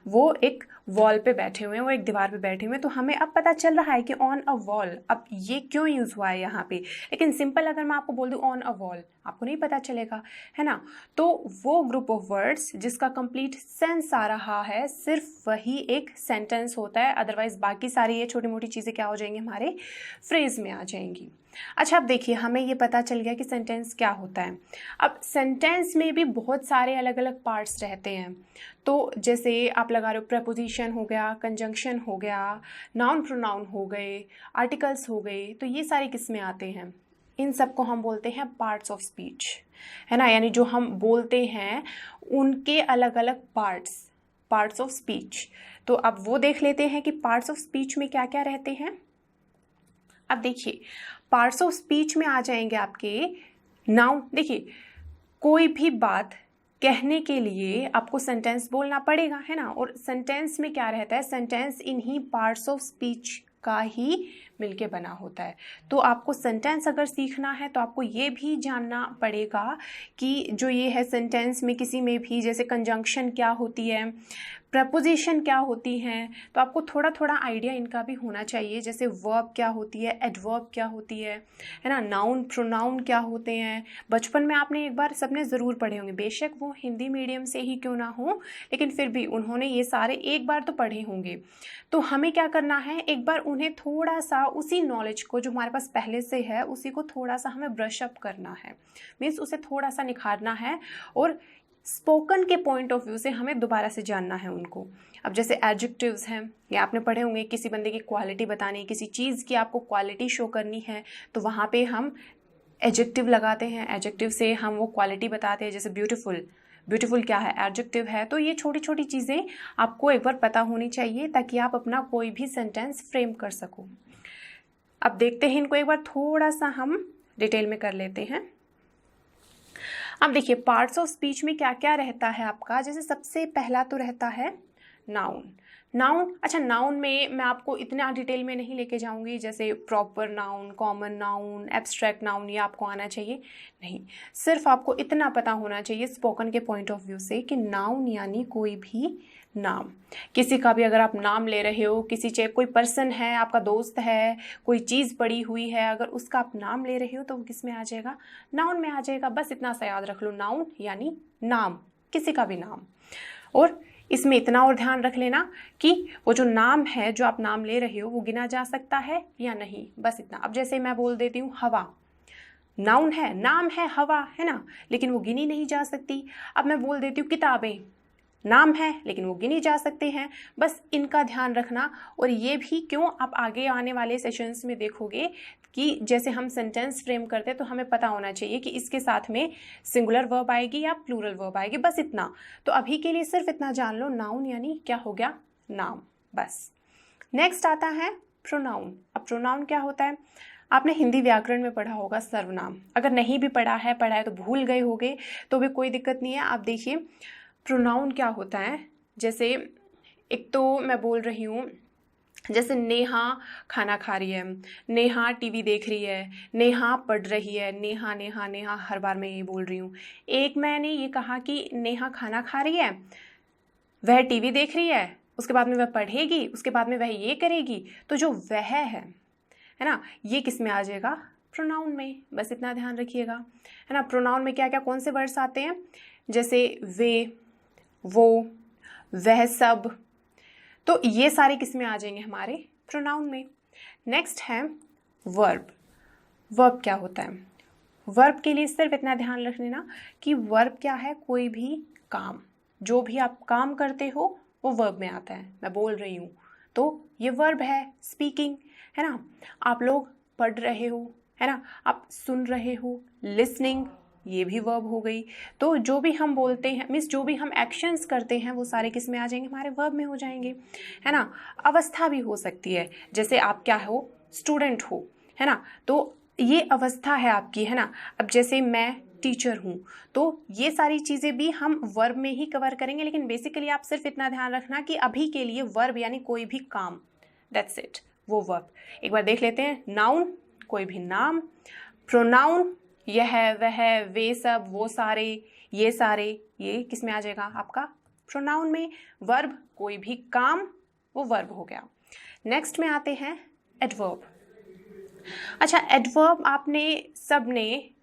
वो एक वॉल पे बैठे हुए हैं, वो एक दीवार पे बैठे हुए हैं। तो हमें अब पता चल रहा है कि ऑन अ वॉल, अब ये क्यों यूज़ हुआ है यहाँ पे। लेकिन सिंपल अगर मैं आपको बोल दूँ ऑन अ वॉल, आपको नहीं पता चलेगा, है ना। तो वो ग्रुप ऑफ वर्ड्स जिसका कंप्लीट सेंस आ रहा है, सिर्फ वही एक सेंटेंस होता है। अदरवाइज बाकी सारी ये छोटी मोटी चीज़ें क्या हो जाएंगी, हमारे फ्रेज में आ जाएंगी। अच्छा, अब देखिए, हमें ये पता चल गया कि सेंटेंस क्या होता है। अब सेंटेंस में भी बहुत सारे अलग अलग पार्ट्स रहते हैं। तो जैसे आप लगा रहे हो, प्रपोजिशन हो गया, कंजंक्शन हो गया, नाउन प्रोनाउन हो गए, आर्टिकल्स हो गए, तो ये सारे किस में आते हैं, इन सबको हम बोलते हैं पार्ट्स ऑफ स्पीच, है ना। यानी जो हम बोलते हैं उनके अलग अलग पार्ट्स ऑफ स्पीच। तो अब वो देख लेते हैं कि पार्ट्स ऑफ स्पीच में क्या क्या रहते हैं। अब देखिए, पार्ट्स ऑफ स्पीच में आ जाएंगे आपके नाउन। देखिए, कोई भी बात कहने के लिए आपको सेंटेंस बोलना पड़ेगा, है ना। और सेंटेंस में क्या रहता है, सेंटेंस इन्हीं पार्ट्स ऑफ स्पीच का ही मिलके बना होता है। तो आपको सेंटेंस अगर सीखना है तो आपको ये भी जानना पड़ेगा कि जो ये है सेंटेंस में किसी में भी, जैसे कंजंक्शन क्या होती है, प्रपोजिशन क्या होती हैं, तो आपको थोड़ा थोड़ा आइडिया इनका भी होना चाहिए। जैसे वर्ब क्या होती है, एडवर्ब क्या होती है ना, नाउन प्रोनाउन क्या होते हैं। बचपन में आपने एक बार सबने ज़रूर पढ़े होंगे, बेशक वो हिंदी मीडियम से ही क्यों ना हो, लेकिन फिर भी उन्होंने ये सारे एक बार तो पढ़े होंगे। तो हमें क्या करना है, एक बार उन्हें थोड़ा सा उसी नॉलेज को जो हमारे पास पहले से है उसी को थोड़ा सा हमें ब्रश अप करना है, मीन्स उसे थोड़ा सा निखारना है, और स्पोकन के पॉइंट ऑफ व्यू से हमें दोबारा से जानना है उनको। अब जैसे एडजेक्टिव्स हैं, ये आपने पढ़े होंगे, किसी बंदे की क्वालिटी बतानी है, किसी चीज़ की आपको क्वालिटी शो करनी है, तो वहाँ पे हम एडजेक्टिव लगाते हैं, एडजेक्टिव से हम वो क्वालिटी बताते हैं। जैसे ब्यूटीफुल क्या है, एडजेक्टिव है। तो ये छोटी छोटी चीज़ें आपको एक बार पता होनी चाहिए ताकि आप अपना कोई भी सेंटेंस फ्रेम कर सको। अब देखते हैं इनको एक बार थोड़ा सा हम डिटेल में कर लेते हैं। अब देखिए, पार्ट्स ऑफ स्पीच में क्या क्या रहता है आपका। जैसे सबसे पहला तो रहता है नाउन। अच्छा, नाउन में मैं आपको इतना डिटेल में नहीं लेके जाऊंगी, जैसे proper noun, common noun, abstract noun, ये आपको आना चाहिए नहीं। सिर्फ आपको इतना पता होना चाहिए स्पोकन के पॉइंट ऑफ व्यू से कि नाउन यानी कोई भी नाम। किसी का भी अगर आप नाम ले रहे हो, किसी चाहे कोई पर्सन है, आपका दोस्त है, कोई चीज़ पड़ी हुई है, अगर उसका आप नाम ले रहे हो तो वो किस में आ जाएगा, नाउन में आ जाएगा। बस इतना सा याद रख लो, नाउन यानी नाम, किसी का भी नाम। और इसमें इतना और ध्यान रख लेना कि वो जो नाम है, जो आप नाम ले रहे हो, वो गिना जा सकता है या नहीं, बस इतना। अब जैसे मैं बोल देती हूँ हवा, नाउन है, नाम है हवा, है ना, लेकिन वो गिनी नहीं जा सकती। अब मैं बोल देती हूँ किताबें, नाम है लेकिन वो गिनी जा सकते हैं। बस इनका ध्यान रखना। और ये भी क्यों, आप आगे आने वाले सेशंस में देखोगे कि जैसे हम सेंटेंस फ्रेम करते हैं तो हमें पता होना चाहिए कि इसके साथ में सिंगुलर वर्ब आएगी या प्लूरल वर्ब आएगी, बस इतना। तो अभी के लिए सिर्फ इतना जान लो, नाउन यानी क्या हो गया, नाम, बस। नेक्स्ट आता है प्रोनाउन। अब प्रोनाउन क्या होता है, आपने हिंदी व्याकरण में पढ़ा होगा सर्वनाम। अगर नहीं भी पढ़ा है तो भूल गए होगे तो भी कोई दिक्कत नहीं है। आप देखिए प्रोनाउन क्या होता है। जैसे एक तो मैं बोल रही हूँ, जैसे नेहा खाना खा रही है, नेहा टीवी देख रही है, नेहा पढ़ रही है, नेहा नेहा नेहा हर बार मैं ये बोल रही हूँ। एक मैंने ये कहा कि नेहा खाना खा रही है, वह टीवी देख रही है, उसके बाद में वह पढ़ेगी, उसके बाद में वह ये करेगी, तो जो वह है ना, ये किस में आ जाएगा, प्रोनाउन में। बस इतना ध्यान रखिएगा, है ना। प्रोनाउन में क्या क्या कौन से वर्ड्स आते हैं, जैसे वे, वो, वह सब, तो ये सारे किस में आ जाएंगे, हमारे प्रोनाउन में। नेक्स्ट है वर्ब। वर्ब क्या होता है, वर्ब के लिए सिर्फ इतना ध्यान रख लेना कि वर्ब क्या है, कोई भी काम, जो भी आप काम करते हो वो वर्ब में आता है। मैं बोल रही हूँ तो ये वर्ब है, स्पीकिंग, है ना। आप लोग पढ़ रहे हो, है ना, आप सुन रहे हो, लिसनिंग, ये भी वर्ब हो गई। तो जो भी हम बोलते हैं, मीन्स जो भी हम एक्शंस करते हैं वो सारे किस में आ जाएंगे, हमारे वर्ब में हो जाएंगे, है ना। अवस्था भी हो सकती है, जैसे आप क्या हो, स्टूडेंट हो, है ना, तो ये अवस्था है आपकी, है ना। अब जैसे मैं टीचर हूँ, तो ये सारी चीज़ें भी हम वर्ब में ही कवर करेंगे। लेकिन बेसिकली आप सिर्फ इतना ध्यान रखना कि अभी के लिए वर्ब यानी कोई भी काम, दैट्स इट, वो वर्ब। एक बार देख लेते हैं। नाउन कोई भी नाम, प्रोनाउन यह वह वे सब वो सारे ये सारे, ये किस में आ जाएगा आपका प्रोनाउन में। वर्ब कोई भी काम, वो वर्ब हो गया। नेक्स्ट में आते हैं एडवर्ब। अच्छा, एडवर्ब आपने सबने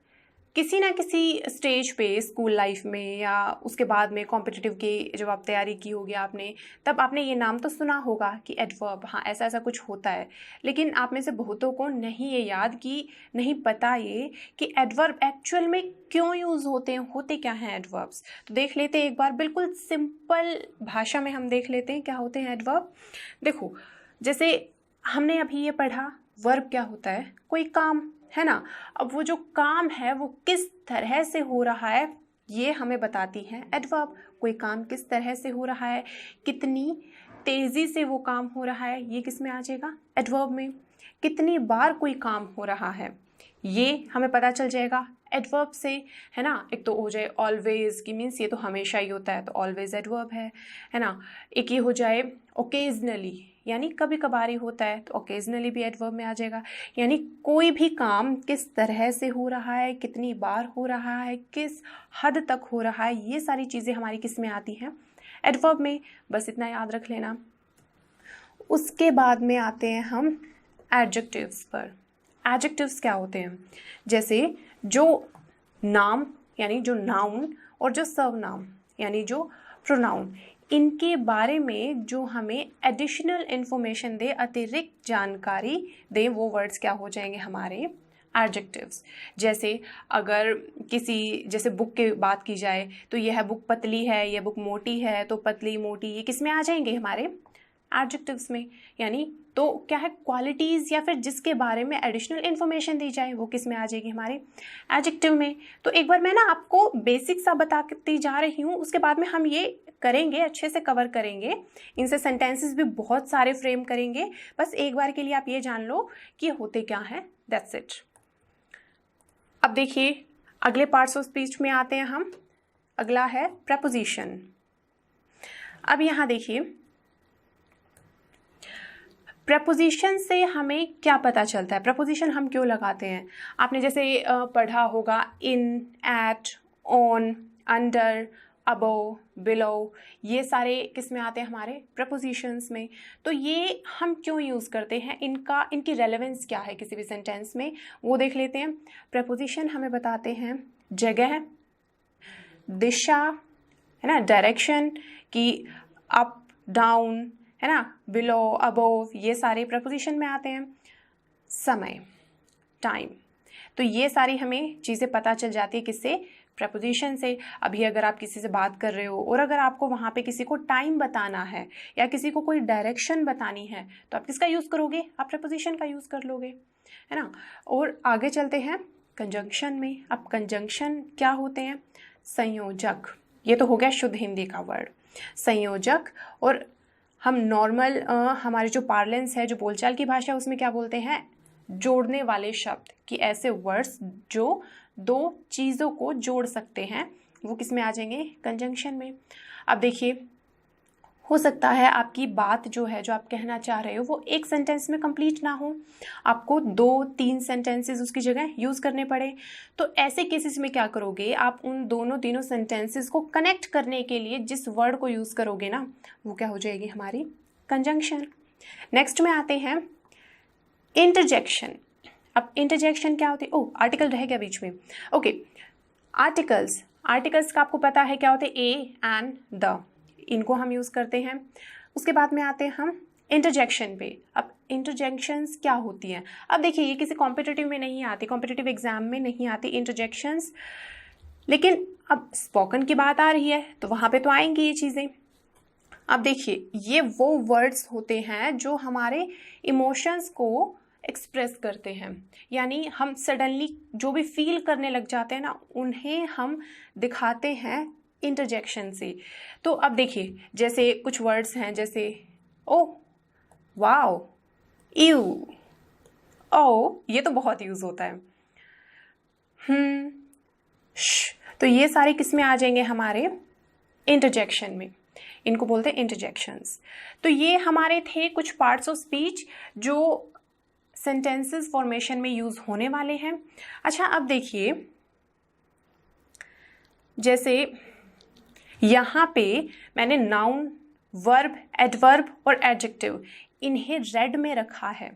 किसी ना किसी स्टेज पे स्कूल लाइफ में या उसके बाद में कॉम्पिटिटिव की जब आप तैयारी की होगी आपने, तब आपने ये नाम तो सुना होगा कि एडवर्ब, हाँ ऐसा ऐसा कुछ होता है। लेकिन आप में से बहुतों को नहीं ये याद कि नहीं पता ये कि एडवर्ब एक्चुअल में क्यों यूज़ होते हैं, होते क्या हैं एडवर्ब्स। तो देख लेते हैं एक बार, बिल्कुल सिंपल भाषा में हम देख लेते हैं क्या होते हैं एडवर्ब। देखो, जैसे हमने अभी ये पढ़ा, वर्ब क्या होता है, कोई काम, है ना। अब वो जो काम है वो किस तरह से हो रहा है ये हमें बताती है एडवर्ब। कोई काम किस तरह से हो रहा है, कितनी तेज़ी से वो काम हो रहा है, ये किस में आ जाएगा एडवर्ब में। कितनी बार कोई काम हो रहा है ये हमें पता चल जाएगा एडवर्ब से, है ना। एक तो हो जाए ऑलवेज की मीन्स ये तो हमेशा ही होता है, तो ऑलवेज एडवर्ब है ना। एक ये हो जाए ओकेजनली, यानी कभी कभार होता है, तो ओकेजनली भी एडवर्ब में आ जाएगा। यानी कोई भी काम किस तरह से हो रहा है, कितनी बार हो रहा है, किस हद तक हो रहा है, ये सारी चीज़ें हमारी किस में आती हैं एडवर्ब में। बस इतना याद रख लेना। उसके बाद में आते हैं हम एडजेक्टिव्स पर। एडजेक्टिव्स क्या होते हैं, जैसे जो नाम यानी जो नाउन और जो सर्वनाम यानी जो प्रोनाउन, इनके बारे में जो हमें एडिशनल इन्फॉर्मेशन दे, अतिरिक्त जानकारी दे, वो वर्ड्स क्या हो जाएंगे हमारे एडजेक्टिव्स। जैसे अगर किसी जैसे बुक की बात की जाए तो यह बुक पतली है, यह बुक मोटी है, तो पतली मोटी ये किस में आ जाएंगे हमारे एडजेक्टिव्स में। यानी तो क्या है, क्वालिटीज़ या फिर जिसके बारे में एडिशनल इन्फॉर्मेशन दी जाए वो किस में आ जाएगी हमारे एडजेक्टिव में। तो एक बार मैं ना आपको बेसिक सा बताती जा रही हूँ, उसके बाद में हम ये करेंगे, अच्छे से कवर करेंगे, इनसे सेंटेंसेस भी बहुत सारे फ्रेम करेंगे। बस एक बार के लिए आप ये जान लो कि होते क्या हैं, दैट्स इट। अब देखिए अगले पार्ट्स ऑफ स्पीच में आते हैं हम। अगला है प्रपोजिशन। अब यहाँ देखिए, प्रपोजिशन से हमें क्या पता चलता है, प्रपोजिशन हम क्यों लगाते हैं। आपने जैसे पढ़ा होगा in, at, on, under, above, below, ये सारे किस में आते हैं हमारे प्रपोजिशंस में। तो ये हम क्यों यूज़ करते हैं, इनकी रेलेवेंस क्या है किसी भी सेंटेंस में, वो देख लेते हैं। प्रपोजिशन हमें बताते हैं जगह, दिशा, है ना, डायरेक्शन की, अप डाउन, है ना, बिलो, अबोव, ये सारे प्रपोजिशन में आते हैं। समय, टाइम, तो ये सारी हमें चीज़ें पता चल जाती है किससे, प्रपोजिशन से। अभी अगर आप किसी से बात कर रहे हो और अगर आपको वहाँ पे किसी को टाइम बताना है या किसी को कोई डायरेक्शन बतानी है, तो आप किसका यूज़ करोगे, आप प्रपोजिशन का यूज़ कर लोगे, है ना। और आगे चलते हैं कंजंक्शन में। अब कंजंक्शन क्या होते हैं, संयोजक। ये तो हो गया शुद्ध हिंदी का वर्ड संयोजक। और हम नॉर्मल हमारे जो पार्लेंस है, जो बोलचाल की भाषा है, उसमें क्या बोलते हैं, जोड़ने वाले शब्द, कि ऐसे वर्ड्स जो दो चीज़ों को जोड़ सकते हैं, वो किस में आ जाएंगे, कंजंक्शन में। अब देखिए, हो सकता है आपकी बात जो है, जो आप कहना चाह रहे हो, वो एक सेंटेंस में कंप्लीट ना हो, आपको 2-3 सेंटेंसेस उसकी जगह यूज़ करने पड़े। तो ऐसे केसेस में क्या करोगे, आप उन दोनों तीनों सेंटेंसेस को कनेक्ट करने के लिए जिस वर्ड को यूज़ करोगे ना, वो क्या हो जाएगी हमारी कंजंक्शन। नेक्स्ट में आते हैं इंटरजेक्शन। अब इंटरजेक्शन क्या होती है, ओह आर्टिकल रह गया बीच में, ओके। आर्टिकल्स का आपको पता है क्या होते हैं, ए एंड द, इनको हम यूज़ करते हैं। उसके बाद में आते हैं हम इंटरजेक्शन पे। अब इंटरजेक्शंस क्या होती हैं, अब देखिए ये किसी कॉम्पिटिटिव में नहीं आती, कॉम्पिटिटिव एग्जाम में नहीं आती इंटरजेक्शंस, लेकिन अब स्पोकन की बात आ रही है तो वहाँ पे तो आएंगी ये चीज़ें। अब देखिए, ये वो वर्ड्स होते हैं जो हमारे इमोशंस को एक्सप्रेस करते हैं, यानी हम सडनली जो भी फील करने लग जाते हैं ना, उन्हें हम दिखाते हैं इंटरजेक्शन से। तो अब देखिए, जैसे कुछ वर्ड्स हैं, जैसे ओ, वाओ, यू, ओ, ये तो बहुत यूज़ होता है, श, तो ये सारे किस में आ जाएंगे हमारे इंटरजेक्शन में। इनको बोलते हैं इंटरजेक्शंस। तो ये हमारे थे कुछ पार्ट्स ऑफ स्पीच जो सेंटेंसेस फॉर्मेशन में यूज होने वाले हैं। अच्छा, अब देखिए, जैसे यहाँ पे मैंने नाउन, वर्ब, एडवर्ब और एडजेक्टिव इन्हें रेड में रखा है।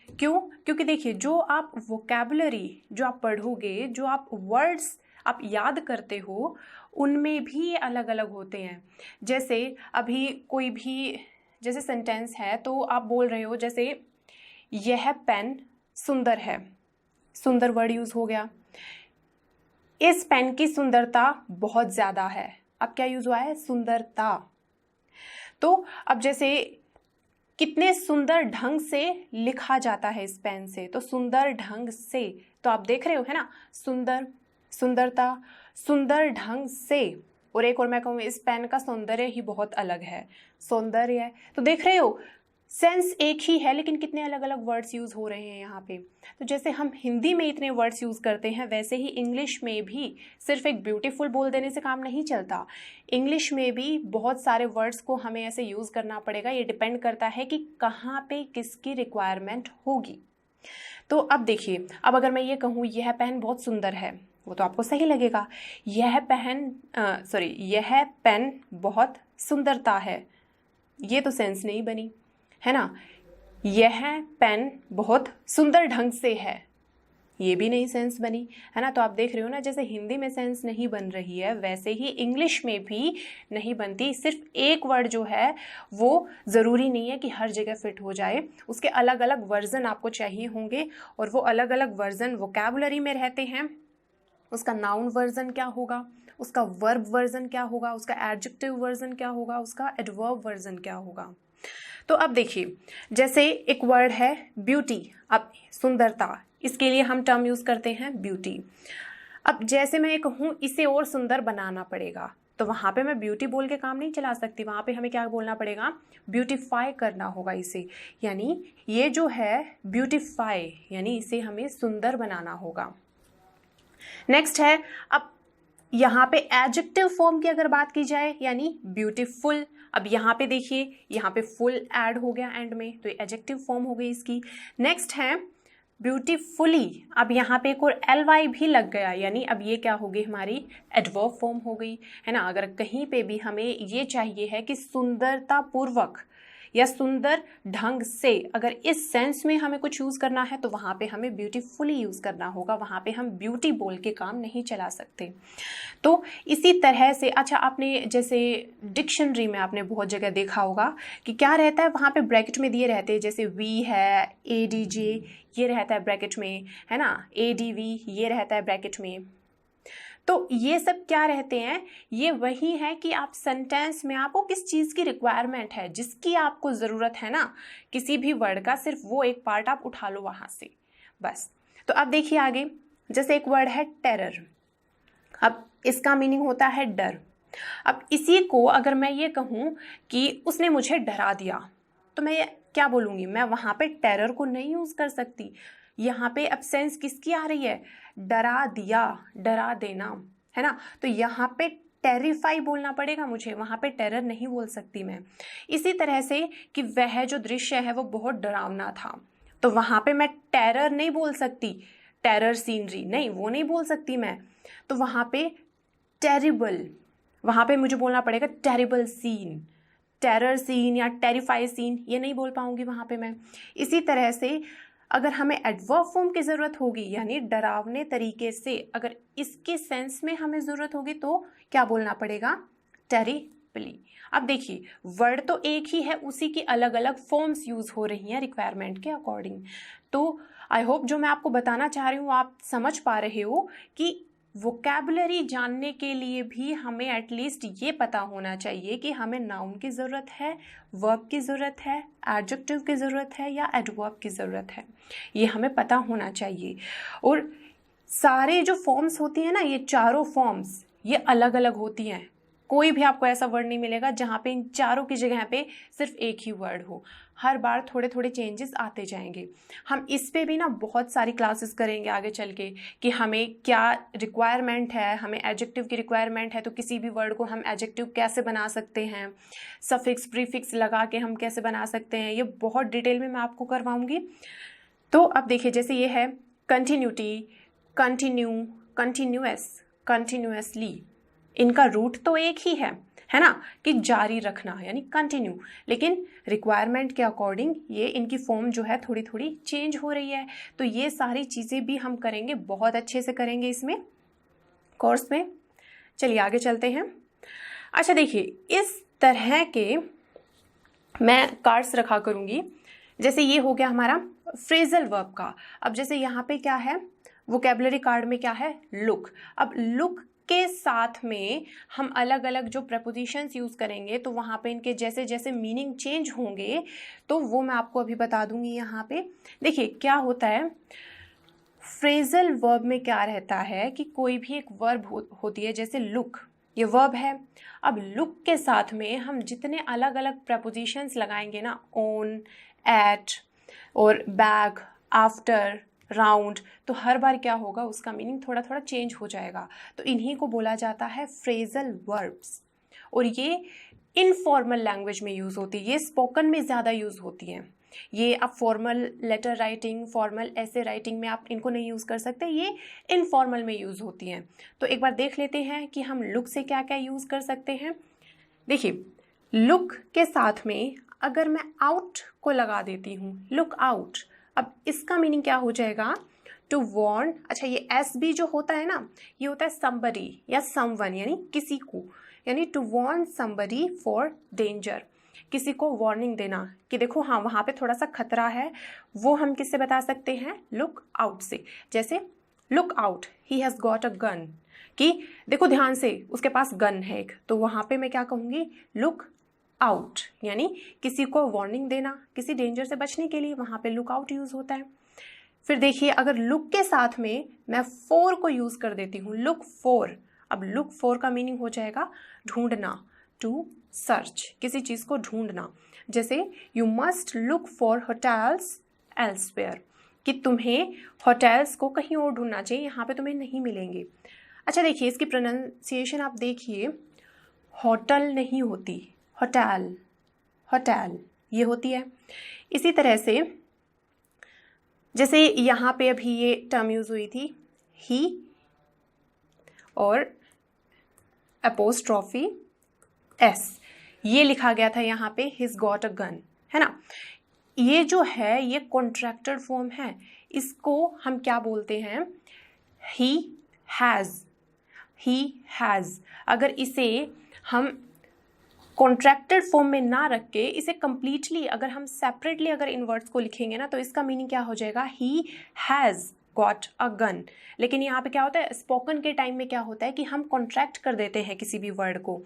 क्यों? क्योंकि देखिए, जो आप वोकैबुलरी जो आप पढ़ोगे, जो आप वर्ड्स आप याद करते हो, उनमें भी ये अलग अलग होते हैं। जैसे अभी कोई भी जैसे सेंटेंस है तो आप बोल रहे हो, जैसे यह पेन सुंदर है, सुंदर वर्ड यूज हो गया। इस पेन की सुंदरता बहुत ज्यादा है, अब क्या यूज हुआ है? सुंदरता। तो अब जैसे कितने सुंदर ढंग से लिखा जाता है इस पेन से, तो सुंदर ढंग से, तो आप देख रहे हो है ना, सुंदर, सुंदरता, सुंदर ढंग से। और एक और मैं कहूँ, इस पेन का सौंदर्य ही बहुत अलग है, सौंदर्य है। तो देख रहे हो, सेंस एक ही है लेकिन कितने अलग अलग वर्ड्स यूज हो रहे हैं यहाँ पे। तो जैसे हम हिंदी में इतने वर्ड्स यूज करते हैं, वैसे ही इंग्लिश में भी सिर्फ एक ब्यूटीफुल बोल देने से काम नहीं चलता। इंग्लिश में भी बहुत सारे वर्ड्स को हमें ऐसे यूज करना पड़ेगा। ये डिपेंड करता है कि कहाँ पे किसकी रिक्वायरमेंट होगी। तो अब देखिए, अब अगर मैं ये कहूँ यह पेन बहुत सुंदर है, वो तो आपको सही लगेगा। यह पेन बहुत सुंदरता है, ये तो सेंस नहीं बनी, है ना। यह पेन बहुत सुंदर ढंग से है, ये भी नहीं सेंस बनी, है ना। तो आप देख रहे हो ना, जैसे हिंदी में सेंस नहीं बन रही है, वैसे ही इंग्लिश में भी नहीं बनती। सिर्फ एक वर्ड जो है वो ज़रूरी नहीं है कि हर जगह फिट हो जाए, उसके अलग अलग वर्जन आपको चाहिए होंगे, और वो अलग अलग वर्जन वोकैबुलरी में रहते हैं। उसका नाउन वर्जन क्या होगा, उसका वर्ब वर्जन क्या होगा, उसका एडजेक्टिव वर्जन क्या होगा, उसका एडवर्ब वर्जन क्या होगा। तो अब देखिए, जैसे एक वर्ड है ब्यूटी, अब सुंदरता, इसके लिए हम टर्म यूज करते हैं ब्यूटी। अब जैसे मैं कहूँ इसे और सुंदर बनाना पड़ेगा, तो वहाँ पे मैं ब्यूटी बोल के काम नहीं चला सकती, वहाँ पे हमें क्या बोलना पड़ेगा? ब्यूटीफाई करना होगा इसे, यानी ये जो है ब्यूटीफाई, यानी इसे हमें सुंदर बनाना होगा। नेक्स्ट है, अब यहाँ पे एडजेक्टिव फॉर्म की अगर बात की जाए, यानी ब्यूटीफुल। अब यहाँ पे देखिए, यहाँ पे फुल ऐड हो गया एंड में, तो एडजेक्टिव फॉर्म हो गई इसकी। नेक्स्ट है ब्यूटीफुली, अब यहाँ पे एक और ly भी लग गया, यानी अब ये क्या होगी? हमारी एडवर्ब फॉर्म हो गई, है ना। अगर कहीं पे भी हमें ये चाहिए है कि सुंदरता पूर्वक या सुंदर ढंग से, अगर इस सेंस में हमें कुछ यूज करना है, तो वहाँ पे हमें ब्यूटीफुली यूज करना होगा, वहाँ पे हम ब्यूटी बोल के काम नहीं चला सकते। तो इसी तरह से, अच्छा, आपने जैसे डिक्शनरी में आपने बहुत जगह देखा होगा कि क्या रहता है, वहाँ पे ब्रैकेट में दिए रहते हैं, जैसे वी है, ADJ ये रहता है ब्रैकेट में, है ना, ADV ये रहता है ब्रैकेट में। तो ये सब क्या रहते हैं? ये वही है कि आप सेंटेंस में आपको किस चीज़ की रिक्वायरमेंट है, जिसकी आपको ज़रूरत है ना, किसी भी वर्ड का सिर्फ वो एक पार्ट आप उठा लो वहाँ से, बस। तो अब देखिए आगे, जैसे एक वर्ड है टेरर, अब इसका मीनिंग होता है डर। अब इसी को अगर मैं ये कहूँ कि उसने मुझे डरा दिया, तो मैं क्या बोलूँगी? मैं वहाँ पे टेरर को नहीं यूज़ कर सकती। यहाँ पे अब सेंस किसकी आ रही है? डरा दिया, डरा देना, है ना। तो यहाँ पे टेरिफाई बोलना पड़ेगा मुझे, वहाँ पे टेरर नहीं बोल सकती मैं। इसी तरह से कि वह जो दृश्य है वो बहुत डरावना था, तो वहाँ पे मैं टेरर नहीं बोल सकती, टेरर सीनरी नहीं, वो नहीं बोल सकती मैं। तो वहाँ पे टेरिबल, वहाँ पे मुझे बोलना पड़ेगा टेरिबल सीन, टेरर सीन या टेरिफाई सीन, ये नहीं बोल पाऊंगी वहाँ पे मैं। इसी तरह से अगर हमें एडवर्ब फॉर्म की ज़रूरत होगी, यानी डरावने तरीके से, अगर इसके सेंस में हमें ज़रूरत होगी, तो क्या बोलना पड़ेगा? टेरिबली। अब देखिए, वर्ड तो एक ही है, उसी की अलग अलग फॉर्म्स यूज़ हो रही हैं रिक्वायरमेंट के अकॉर्डिंग। तो आई होप जो मैं आपको बताना चाह रही हूँ आप समझ पा रहे हो कि वोकैबुलरी जानने के लिए भी हमें एटलीस्ट ये पता होना चाहिए कि हमें नाउन की ज़रूरत है, वर्ब की ज़रूरत है, एडजेक्टिव की ज़रूरत है या एडवर्ब की ज़रूरत है, ये हमें पता होना चाहिए। और सारे जो फॉर्म्स होती हैं ना, ये चारों फॉर्म्स ये अलग अलग होती हैं, कोई भी आपको ऐसा वर्ड नहीं मिलेगा जहाँ पे इन चारों की जगह पे सिर्फ एक ही वर्ड हो। हर बार थोड़े थोड़े चेंजेस आते जाएंगे। हम इस पे भी ना बहुत सारी क्लासेस करेंगे आगे चल के कि हमें क्या रिक्वायरमेंट है, हमें एडजेक्टिव की रिक्वायरमेंट है तो किसी भी वर्ड को हम एडजेक्टिव कैसे बना सकते हैं, सफिक्स प्रीफिक्स लगा के हम कैसे बना सकते हैं, ये बहुत डिटेल में मैं आपको करवाऊंगी। तो अब देखिए, जैसे ये है कंटिन्यूटी, कंटिन्यू, कंटिन्यूअस, कंटिन्यूअसली, इनका रूट तो एक ही है ना, कि जारी रखना यानी कंटिन्यू, लेकिन रिक्वायरमेंट के अकॉर्डिंग ये इनकी फॉर्म जो है थोड़ी थोड़ी चेंज हो रही है। तो ये सारी चीज़ें भी हम करेंगे, बहुत अच्छे से करेंगे इसमें कोर्स में। चलिए आगे चलते हैं। अच्छा देखिए, इस तरह के मैं कार्ड्स रखा करूँगी। जैसे ये हो गया हमारा फ्रेजल वर्ब का। अब जैसे यहाँ पे क्या है, वोकैबुलरी कार्ड में क्या है, लुक। अब लुक के साथ में हम अलग अलग जो प्रपोजिशंस यूज़ करेंगे तो वहाँ पे इनके जैसे जैसे मीनिंग चेंज होंगे तो वो मैं आपको अभी बता दूंगी। यहाँ पे देखिए क्या होता है, फ्रेजल वर्ब में क्या रहता है कि कोई भी एक वर्ब होती है, जैसे लुक, ये वर्ब है। अब लुक के साथ में हम जितने अलग अलग प्रपोजिशंस लगाएंगे ना, ऑन, एट और बैक, आफ्टर, राउंड, तो हर बार क्या होगा, उसका मीनिंग थोड़ा थोड़ा चेंज हो जाएगा। तो इन्हीं को बोला जाता है फ्रेजल वर्ब्स। और ये इनफॉर्मल लैंग्वेज में यूज़ होती है, ये स्पोकन में ज़्यादा यूज़ होती हैं। ये आप फॉर्मल लेटर राइटिंग, फॉर्मल ऐसे राइटिंग में आप इनको नहीं यूज़ कर सकते, ये इनफॉर्मल में यूज़ होती हैं। तो एक बार देख लेते हैं कि हम लुक से क्या क्या यूज़ कर सकते हैं। देखिए, लुक के साथ में अगर मैं आउट को लगा देती हूँ, लुक आउट, अब इसका मीनिंग क्या हो जाएगा, टू वार्न। अच्छा, ये एस बी जो होता है ना, ये होता है समबडी या समवन, यानी किसी को, यानी to warn somebody for danger, किसी को वार्निंग देना कि देखो हाँ वहाँ पे थोड़ा सा खतरा है। वो हम किससे बता सकते हैं, लुक आउट से। जैसे look out, he has got a gun, कि देखो ध्यान से उसके पास गन है एक, तो वहाँ पे मैं क्या कहूँगी, लुक आउट, यानी किसी को वार्निंग देना, किसी डेंजर से बचने के लिए वहाँ पे लुक आउट यूज़ होता है। फिर देखिए, अगर लुक के साथ में मैं फॉर को यूज़ कर देती हूँ, लुक फॉर। अब लुक फॉर का मीनिंग हो जाएगा ढूंढना, टू सर्च, किसी चीज़ को ढूंढना। जैसे you must look for hotels elsewhere, कि तुम्हें होटल्स को कहीं और ढूंढना चाहिए, यहाँ पे तुम्हें नहीं मिलेंगे। अच्छा देखिए, इसकी प्रोनाउंसिएशन आप देखिए, होटल नहीं होती, होटल, होटल ये होती है। इसी तरह से जैसे यहाँ पे अभी ये टर्म यूज़ हुई थी, ही और अपोस्ट्रॉफी एस, ये लिखा गया था यहाँ पे हिज गॉट अ गन, है ना। ये जो है ये कॉन्ट्रैक्टेड फॉर्म है, इसको हम क्या बोलते हैं, ही हैज़, ही हैज़। अगर इसे हम कॉन्ट्रैक्टेड फॉर्म में ना रख के इसे कंप्लीटली अगर हम सेपरेटली अगर इन वर्ड्स को लिखेंगे ना, तो इसका मीनिंग क्या हो जाएगा, he has got a gun. लेकिन यहाँ पे क्या होता है, स्पोकन के टाइम में क्या होता है कि हम कॉन्ट्रैक्ट कर देते हैं किसी भी वर्ड को,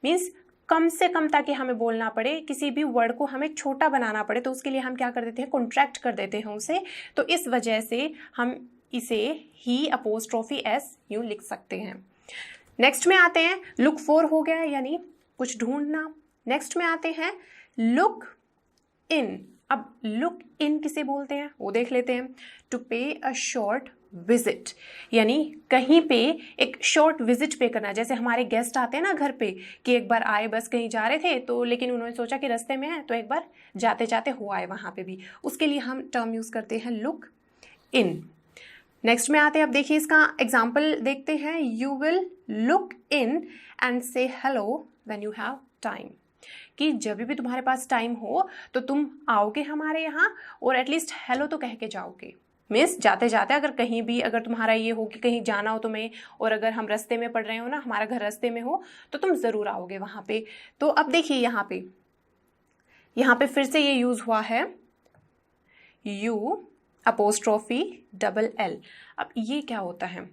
मीन्स कम से कम, ताकि हमें बोलना पड़े, किसी भी वर्ड को हमें छोटा बनाना पड़े, तो उसके लिए हम क्या कर देते हैं, कॉन्ट्रैक्ट कर देते हैं उसे। तो इस वजह से हम इसे ही अपोस्ट्रोफी एस यूँ लिख सकते हैं। नेक्स्ट में आते हैं, लुक फॉर हो गया यानी कुछ ढूंढना। नेक्स्ट में आते हैं लुक इन। अब लुक इन किसे बोलते हैं वो देख लेते हैं, टू पे अ शॉर्ट विजिट, यानी कहीं पे एक शॉर्ट विजिट पे करना। जैसे हमारे गेस्ट आते हैं ना घर पे, कि एक बार आए, बस कहीं जा रहे थे तो, लेकिन उन्होंने सोचा कि रास्ते में है तो एक बार जाते जाते हो आए वहाँ पे भी, उसके लिए हम टर्म यूज़ करते हैं लुक इन। नेक्स्ट में आते हैं, अब देखिए इसका एग्जाम्पल देखते हैं, you will look in and say hello when you have time, कि जब भी तुम्हारे पास टाइम हो तो तुम आओगे हमारे यहाँ और एटलीस्ट हेलो तो कह के जाओगे। मीन्स जाते जाते अगर कहीं भी अगर तुम्हारा ये हो कि कहीं जाना हो तुम्हें, और अगर हम रास्ते में पड़ रहे हो ना, हमारा घर रास्ते में हो, तो तुम ज़रूर आओगे वहाँ पे। तो अब देखिए यहाँ पे फिर से ये यूज़ हुआ है यू अपोस्ट्रोफी डबल एल। अब ये क्या होता है,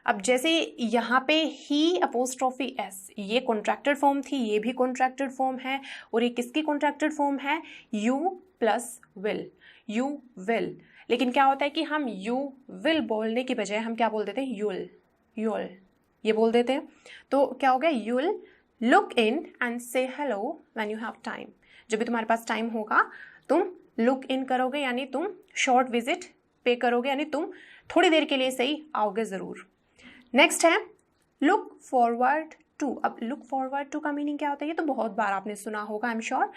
अब जैसे यहाँ पे ही अपोस्ट्रोफी एस, ये कॉन्ट्रैक्टेड फॉर्म थी, ये भी कॉन्ट्रैक्टेड फॉर्म है, और ये किसकी कॉन्ट्रैक्टेड फॉर्म है, you plus will, you will. लेकिन क्या होता है कि हम यू विल बोलने की बजाय हम क्या बोल देते हैं, यूल, यूल ये बोल देते हैं। तो क्या हो गया, you'll look in and say hello when you have time. जब भी तुम्हारे पास टाइम होगा तुम लुक इन करोगे, यानी तुम शॉर्ट विजिट पे करोगे, यानी तुम थोड़ी देर के लिए सही आओगे ज़रूर। नेक्स्ट है लुक फॉरवर्ड टू। अब लुक फॉरवर्ड टू का मीनिंग क्या होता है, ये तो बहुत बार आपने सुना होगा आई एम श्योर,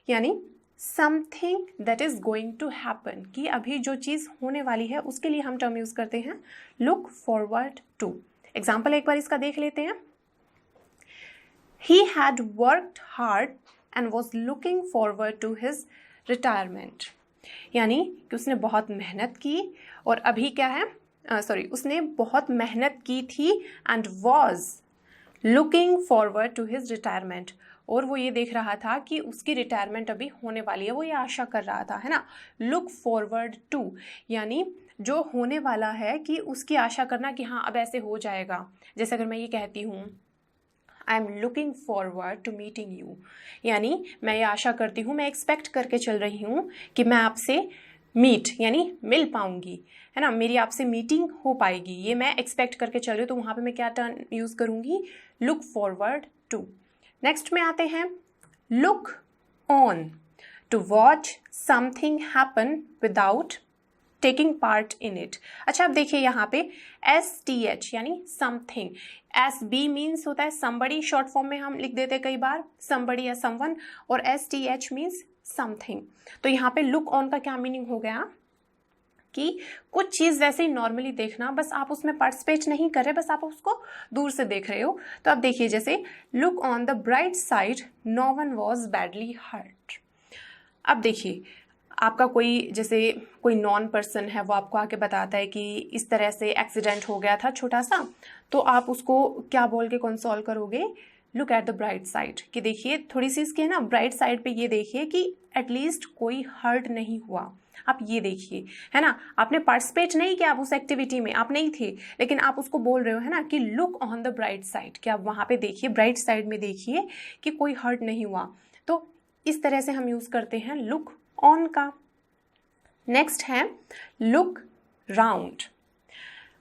यानी something that is going to happen, कि अभी जो चीज़ होने वाली है उसके लिए हम टर्म यूज़ करते हैं लुक फॉरवर्ड टू। एग्जाम्पल एक बार इसका देख लेते हैं। He had worked hard and was looking forward to his retirement। यानी कि उसने बहुत मेहनत की और अभी क्या है, उसने बहुत मेहनत की थी and was looking forward to his retirement, और वो ये देख रहा था कि उसकी रिटायरमेंट अभी होने वाली है, वो ये आशा कर रहा था, है ना। लुक फॉरवर्ड टू यानी जो होने वाला है कि उसकी आशा करना कि हाँ अब ऐसे हो जाएगा। जैसे अगर मैं ये कहती हूँ I am looking forward to meeting you, यानी मैं ये आशा करती हूँ, मैं एक्सपेक्ट करके चल रही हूँ कि मैं आपसे मीट यानी मिल पाऊंगी, है ना, मेरी आपसे मीटिंग हो पाएगी, ये मैं एक्सपेक्ट करके चल रही हूँ। तो वहाँ पे मैं क्या टर्म यूज़ करूँगी, लुक फॉरवर्ड टू। नेक्स्ट में आते हैं look on, to watch something happen without taking part in it. अच्छा अब देखिए यहाँ पे STH यानी समथिंग, SB मीन्स होता है somebody, शॉर्ट फॉर्म में हम लिख देते कई बार somebody या someone, और STH मीन्स समथिंग। तो यहाँ पे लुक ऑन का क्या मीनिंग हो गया कि कुछ चीज़ वैसे ही नॉर्मली देखना, बस आप उसमें पार्टिसिपेट नहीं कर रहे, बस आप उसको दूर से देख रहे हो। तो अब देखिए जैसे look on the bright side no one was badly hurt. अब देखिए आपका कोई कोई नॉन पर्सन है, वो आपको आके बताता है कि इस तरह से एक्सीडेंट हो गया था छोटा सा, तो आप उसको क्या बोल के कंसोल करोगे, look at the bright side, कि देखिए थोड़ी सी इसके ना ब्राइट साइड पे ये देखिए कि एटलीस्ट कोई हर्ट नहीं हुआ, आप ये देखिए, है ना। आपने पार्टिसिपेट नहीं किया, आप उस एक्टिविटी में आप नहीं थे, लेकिन आप उसको बोल रहे हो, है ना, कि look on the bright side, कि आप वहाँ पे देखिए, ब्राइट साइड में देखिए कि कोई हर्ट नहीं हुआ। तो इस तरह से हम यूज़ करते हैं लुक ऑन का। नेक्स्ट है लुक राउंड।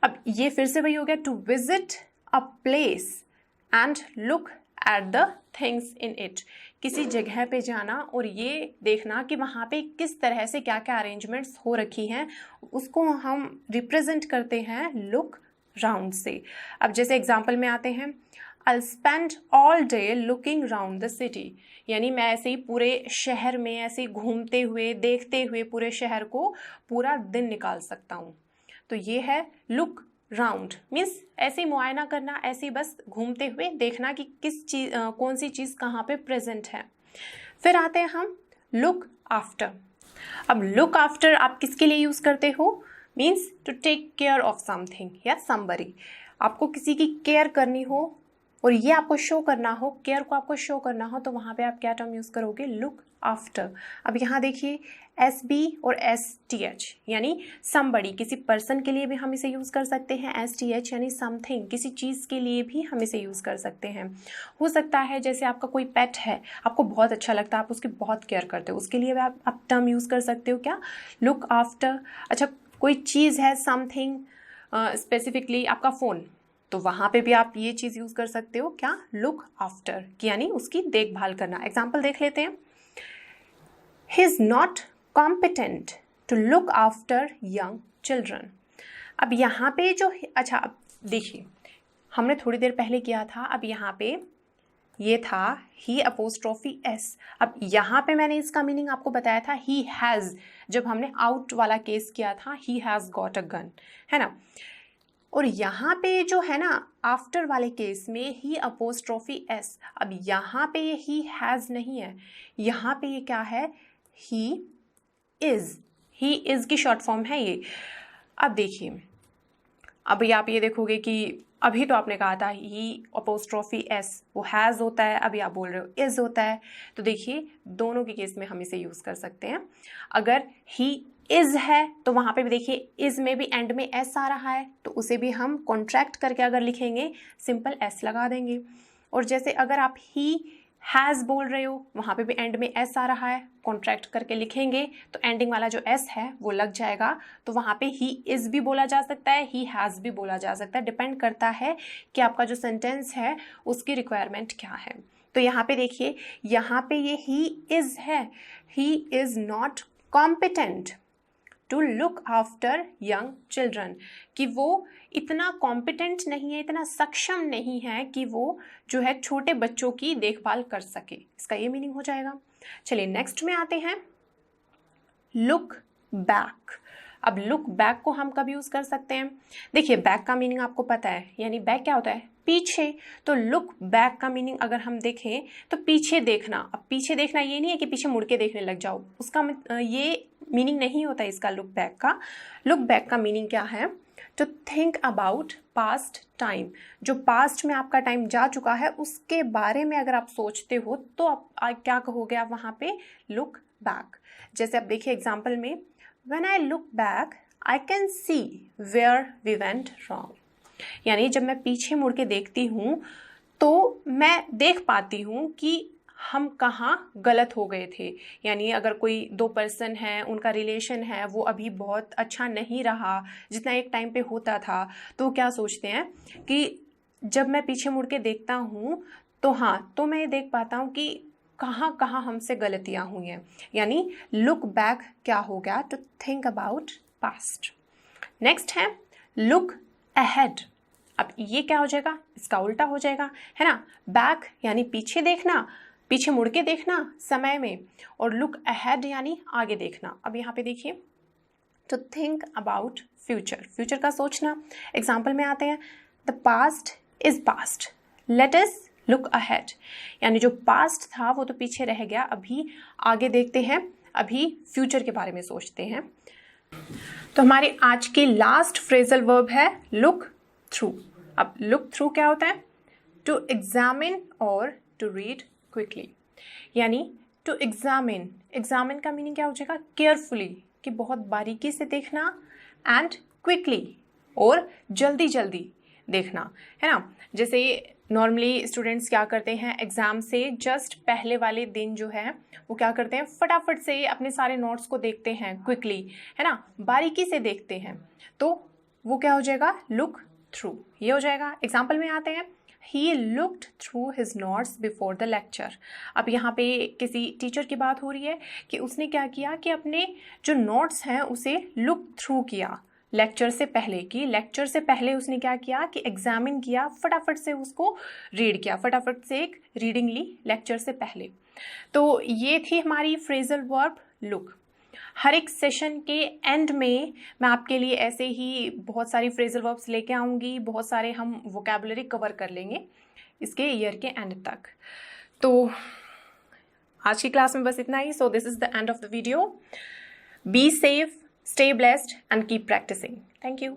अब ये फिर से वही हो गया, to visit a place and look at the things in it, किसी जगह पे जाना और ये देखना कि वहाँ पे किस तरह से क्या क्या अरेंजमेंट्स हो रखी हैं, उसको हम रिप्रेजेंट करते हैं लुक राउंड से। अब जैसे एग्जाम्पल में आते हैं, I'll spend all day looking round the city, यानी मैं ऐसे ही पूरे शहर में ऐसे ही घूमते हुए देखते हुए पूरे शहर को पूरा दिन निकाल सकता हूँ। तो ये है लुक राउंड, मीन्स ऐसे ही मुआयना करना, ऐसे ही बस घूमते हुए देखना कि किस चीज़ कौन सी चीज़ कहाँ पे प्रेजेंट है। फिर आते हैं हम लुक आफ्टर। अब लुक आफ्टर आप किसके लिए यूज़ करते हो, means to take care of something या समबडी, आपको किसी की केयर करनी हो और ये आपको शो करना हो, केयर को आपको शो करना हो, तो वहाँ पे आप क्या टर्म यूज़ करोगे, लुक आफ्टर। अब यहाँ देखिए SB और STH यानी समबडी, किसी पर्सन के लिए भी हम इसे यूज़ कर सकते हैं। STH यानी समथिंग, किसी चीज़ के लिए भी हम इसे यूज़ कर सकते हैं। हो सकता है जैसे आपका कोई पेट है, आपको बहुत अच्छा लगता है, आप उसकी बहुत केयर करते हो, उसके लिए भी आप टर्म यूज़ कर सकते हो क्या, लुक आफ्टर। अच्छा कोई चीज़ है समथिंग, स्पेसिफिकली आपका फ़ोन, तो वहाँ पे भी आप ये चीज़ यूज़ कर सकते हो क्या, लुक आफ्टर, यानी उसकी देखभाल करना। एग्जाम्पल देख लेते हैं, he is not competent to look after young children. अब यहाँ पे जो, अच्छा अब देखिए हमने थोड़ी देर पहले किया था, अब यहाँ पे ये था ही अपोस्ट्रोफी एस। अब यहाँ पे मैंने इसका मीनिंग आपको बताया था, ही हैज़, जब हमने आउट वाला केस किया था, he has got a gun, है ना। और यहाँ पे जो है ना आफ्टर वाले केस में ही अपोस्ट्रोफी एस, अब यहाँ पे ये ही हैज़ नहीं है, यहाँ पे ये क्या है, ही इज़ की शॉर्ट फॉर्म है ये। अब देखिए अभी आप ये देखोगे कि अभी तो आपने कहा था ही अपोस्ट्रोफी एस, वो हैज़ होता है, अभी आप बोल रहे हो इज़ होता है। तो देखिए दोनों के केस में हम इसे यूज़ कर सकते हैं। अगर ही इज़ है तो वहाँ पे भी देखिए इज़ में भी एंड में एस आ रहा है, तो उसे भी हम कॉन्ट्रैक्ट करके अगर लिखेंगे सिंपल एस लगा देंगे। और जैसे अगर आप ही हैज़ बोल रहे हो, वहाँ पे भी एंड में एस आ रहा है, कॉन्ट्रैक्ट करके लिखेंगे तो एंडिंग वाला जो एस है वो लग जाएगा। तो वहाँ पे ही इज़ भी बोला जा सकता है, ही हैज़ भी बोला जा सकता है, डिपेंड करता है कि आपका जो सेंटेंस है उसकी रिक्वायरमेंट क्या है। तो यहाँ पे देखिए, यहाँ पे ये ही इज़ है, he is not competent to look after young children, कि वो इतना कॉम्पिटेंट नहीं है, इतना सक्षम नहीं है कि वो जो है छोटे बच्चों की देखभाल कर सके, इसका ये मीनिंग हो जाएगा। चलिए नेक्स्ट में आते हैं, लुक बैक। अब लुक बैक को हम कब यूज़ कर सकते हैं? देखिए बैक का मीनिंग आपको पता है, यानी बैक क्या होता है? पीछे। तो लुक बैक का मीनिंग अगर हम देखें तो पीछे देखना। अब पीछे देखना ये नहीं है कि पीछे मुड़ के देखने लग जाओ, उसका ये मीनिंग नहीं होता इसका लुक बैक का। लुक बैक का मीनिंग क्या है? To think about past time, जो पास्ट में आपका टाइम जा चुका है उसके बारे में अगर आप सोचते हो तो आप क्या कहोगे आप वहाँ पे? Look back. जैसे आप देखिए एग्जाम्पल में, when I look back I can see where we went wrong, यानी जब मैं पीछे मुड़ के देखती हूँ तो मैं देख पाती हूँ कि हम कहाँ गलत हो गए थे। यानी अगर कोई दो पर्सन है, उनका रिलेशन है, वो अभी बहुत अच्छा नहीं रहा जितना एक टाइम पे होता था, तो क्या सोचते हैं कि जब मैं पीछे मुड़ के देखता हूँ तो हाँ, तो मैं ये देख पाता हूँ कि कहाँ कहाँ हमसे गलतियाँ हुई हैं। यानी लुक बैक क्या हो गया? To think about past. Next है लुक अहेड। अब ये क्या हो जाएगा? इसका उल्टा हो जाएगा, है ना। बैक यानी पीछे देखना, पीछे मुड़ के देखना समय में, और लुक अहेड यानी आगे देखना। अब यहाँ पे देखिए, to think about future, future का सोचना। एग्जाम्पल में आते हैं, the past is past, let us look ahead, यानी जो पास्ट था वो तो पीछे रह गया, अभी आगे देखते हैं, अभी फ्यूचर के बारे में सोचते हैं। तो हमारी आज की लास्ट फ्रेजल वर्ब है लुक थ्रू। अब लुक थ्रू क्या होता है? टू एग्जामिन और टू रीड क्विकली, यानी टू एग्जामिन, एग्जामिन का मीनिंग क्या हो जाएगा? केयरफुली, कि बहुत बारीकी से देखना, एंड क्विकली, और जल्दी जल्दी देखना, है ना। जैसे नॉर्मली स्टूडेंट्स क्या करते हैं, एग्ज़ाम से जस्ट पहले वाले दिन जो है वो क्या करते हैं, फटाफट से अपने सारे नोट्स को देखते हैं क्विकली, है ना, बारीकी से देखते हैं, तो वो क्या हो जाएगा? लुक थ्रू, ये हो जाएगा। एग्जाम्पल में आते हैं, He looked through his notes before the lecture। अब यहाँ पे किसी टीचर की बात हो रही है कि उसने क्या किया कि अपने जो नोट्स हैं उसे लुक थ्रू किया लेक्चर से पहले, की लेक्चर से पहले उसने क्या किया कि एग्जामिन किया, फटाफट से उसको रीड किया, फटाफट से एक रीडिंग ली लेक्चर से पहले। तो ये थी हमारी फ्रेजल वर्ब लुक। हर एक सेशन के एंड में मैं आपके लिए ऐसे ही बहुत सारी फ्रेजल वर्ब्स लेके आऊँगी, बहुत सारे हम वोकैबुलरी कवर कर लेंगे इसके ईयर के एंड तक। तो आज की क्लास में बस इतना ही। So this is the end of the video. Be safe, stay blessed and keep practicing. Thank you.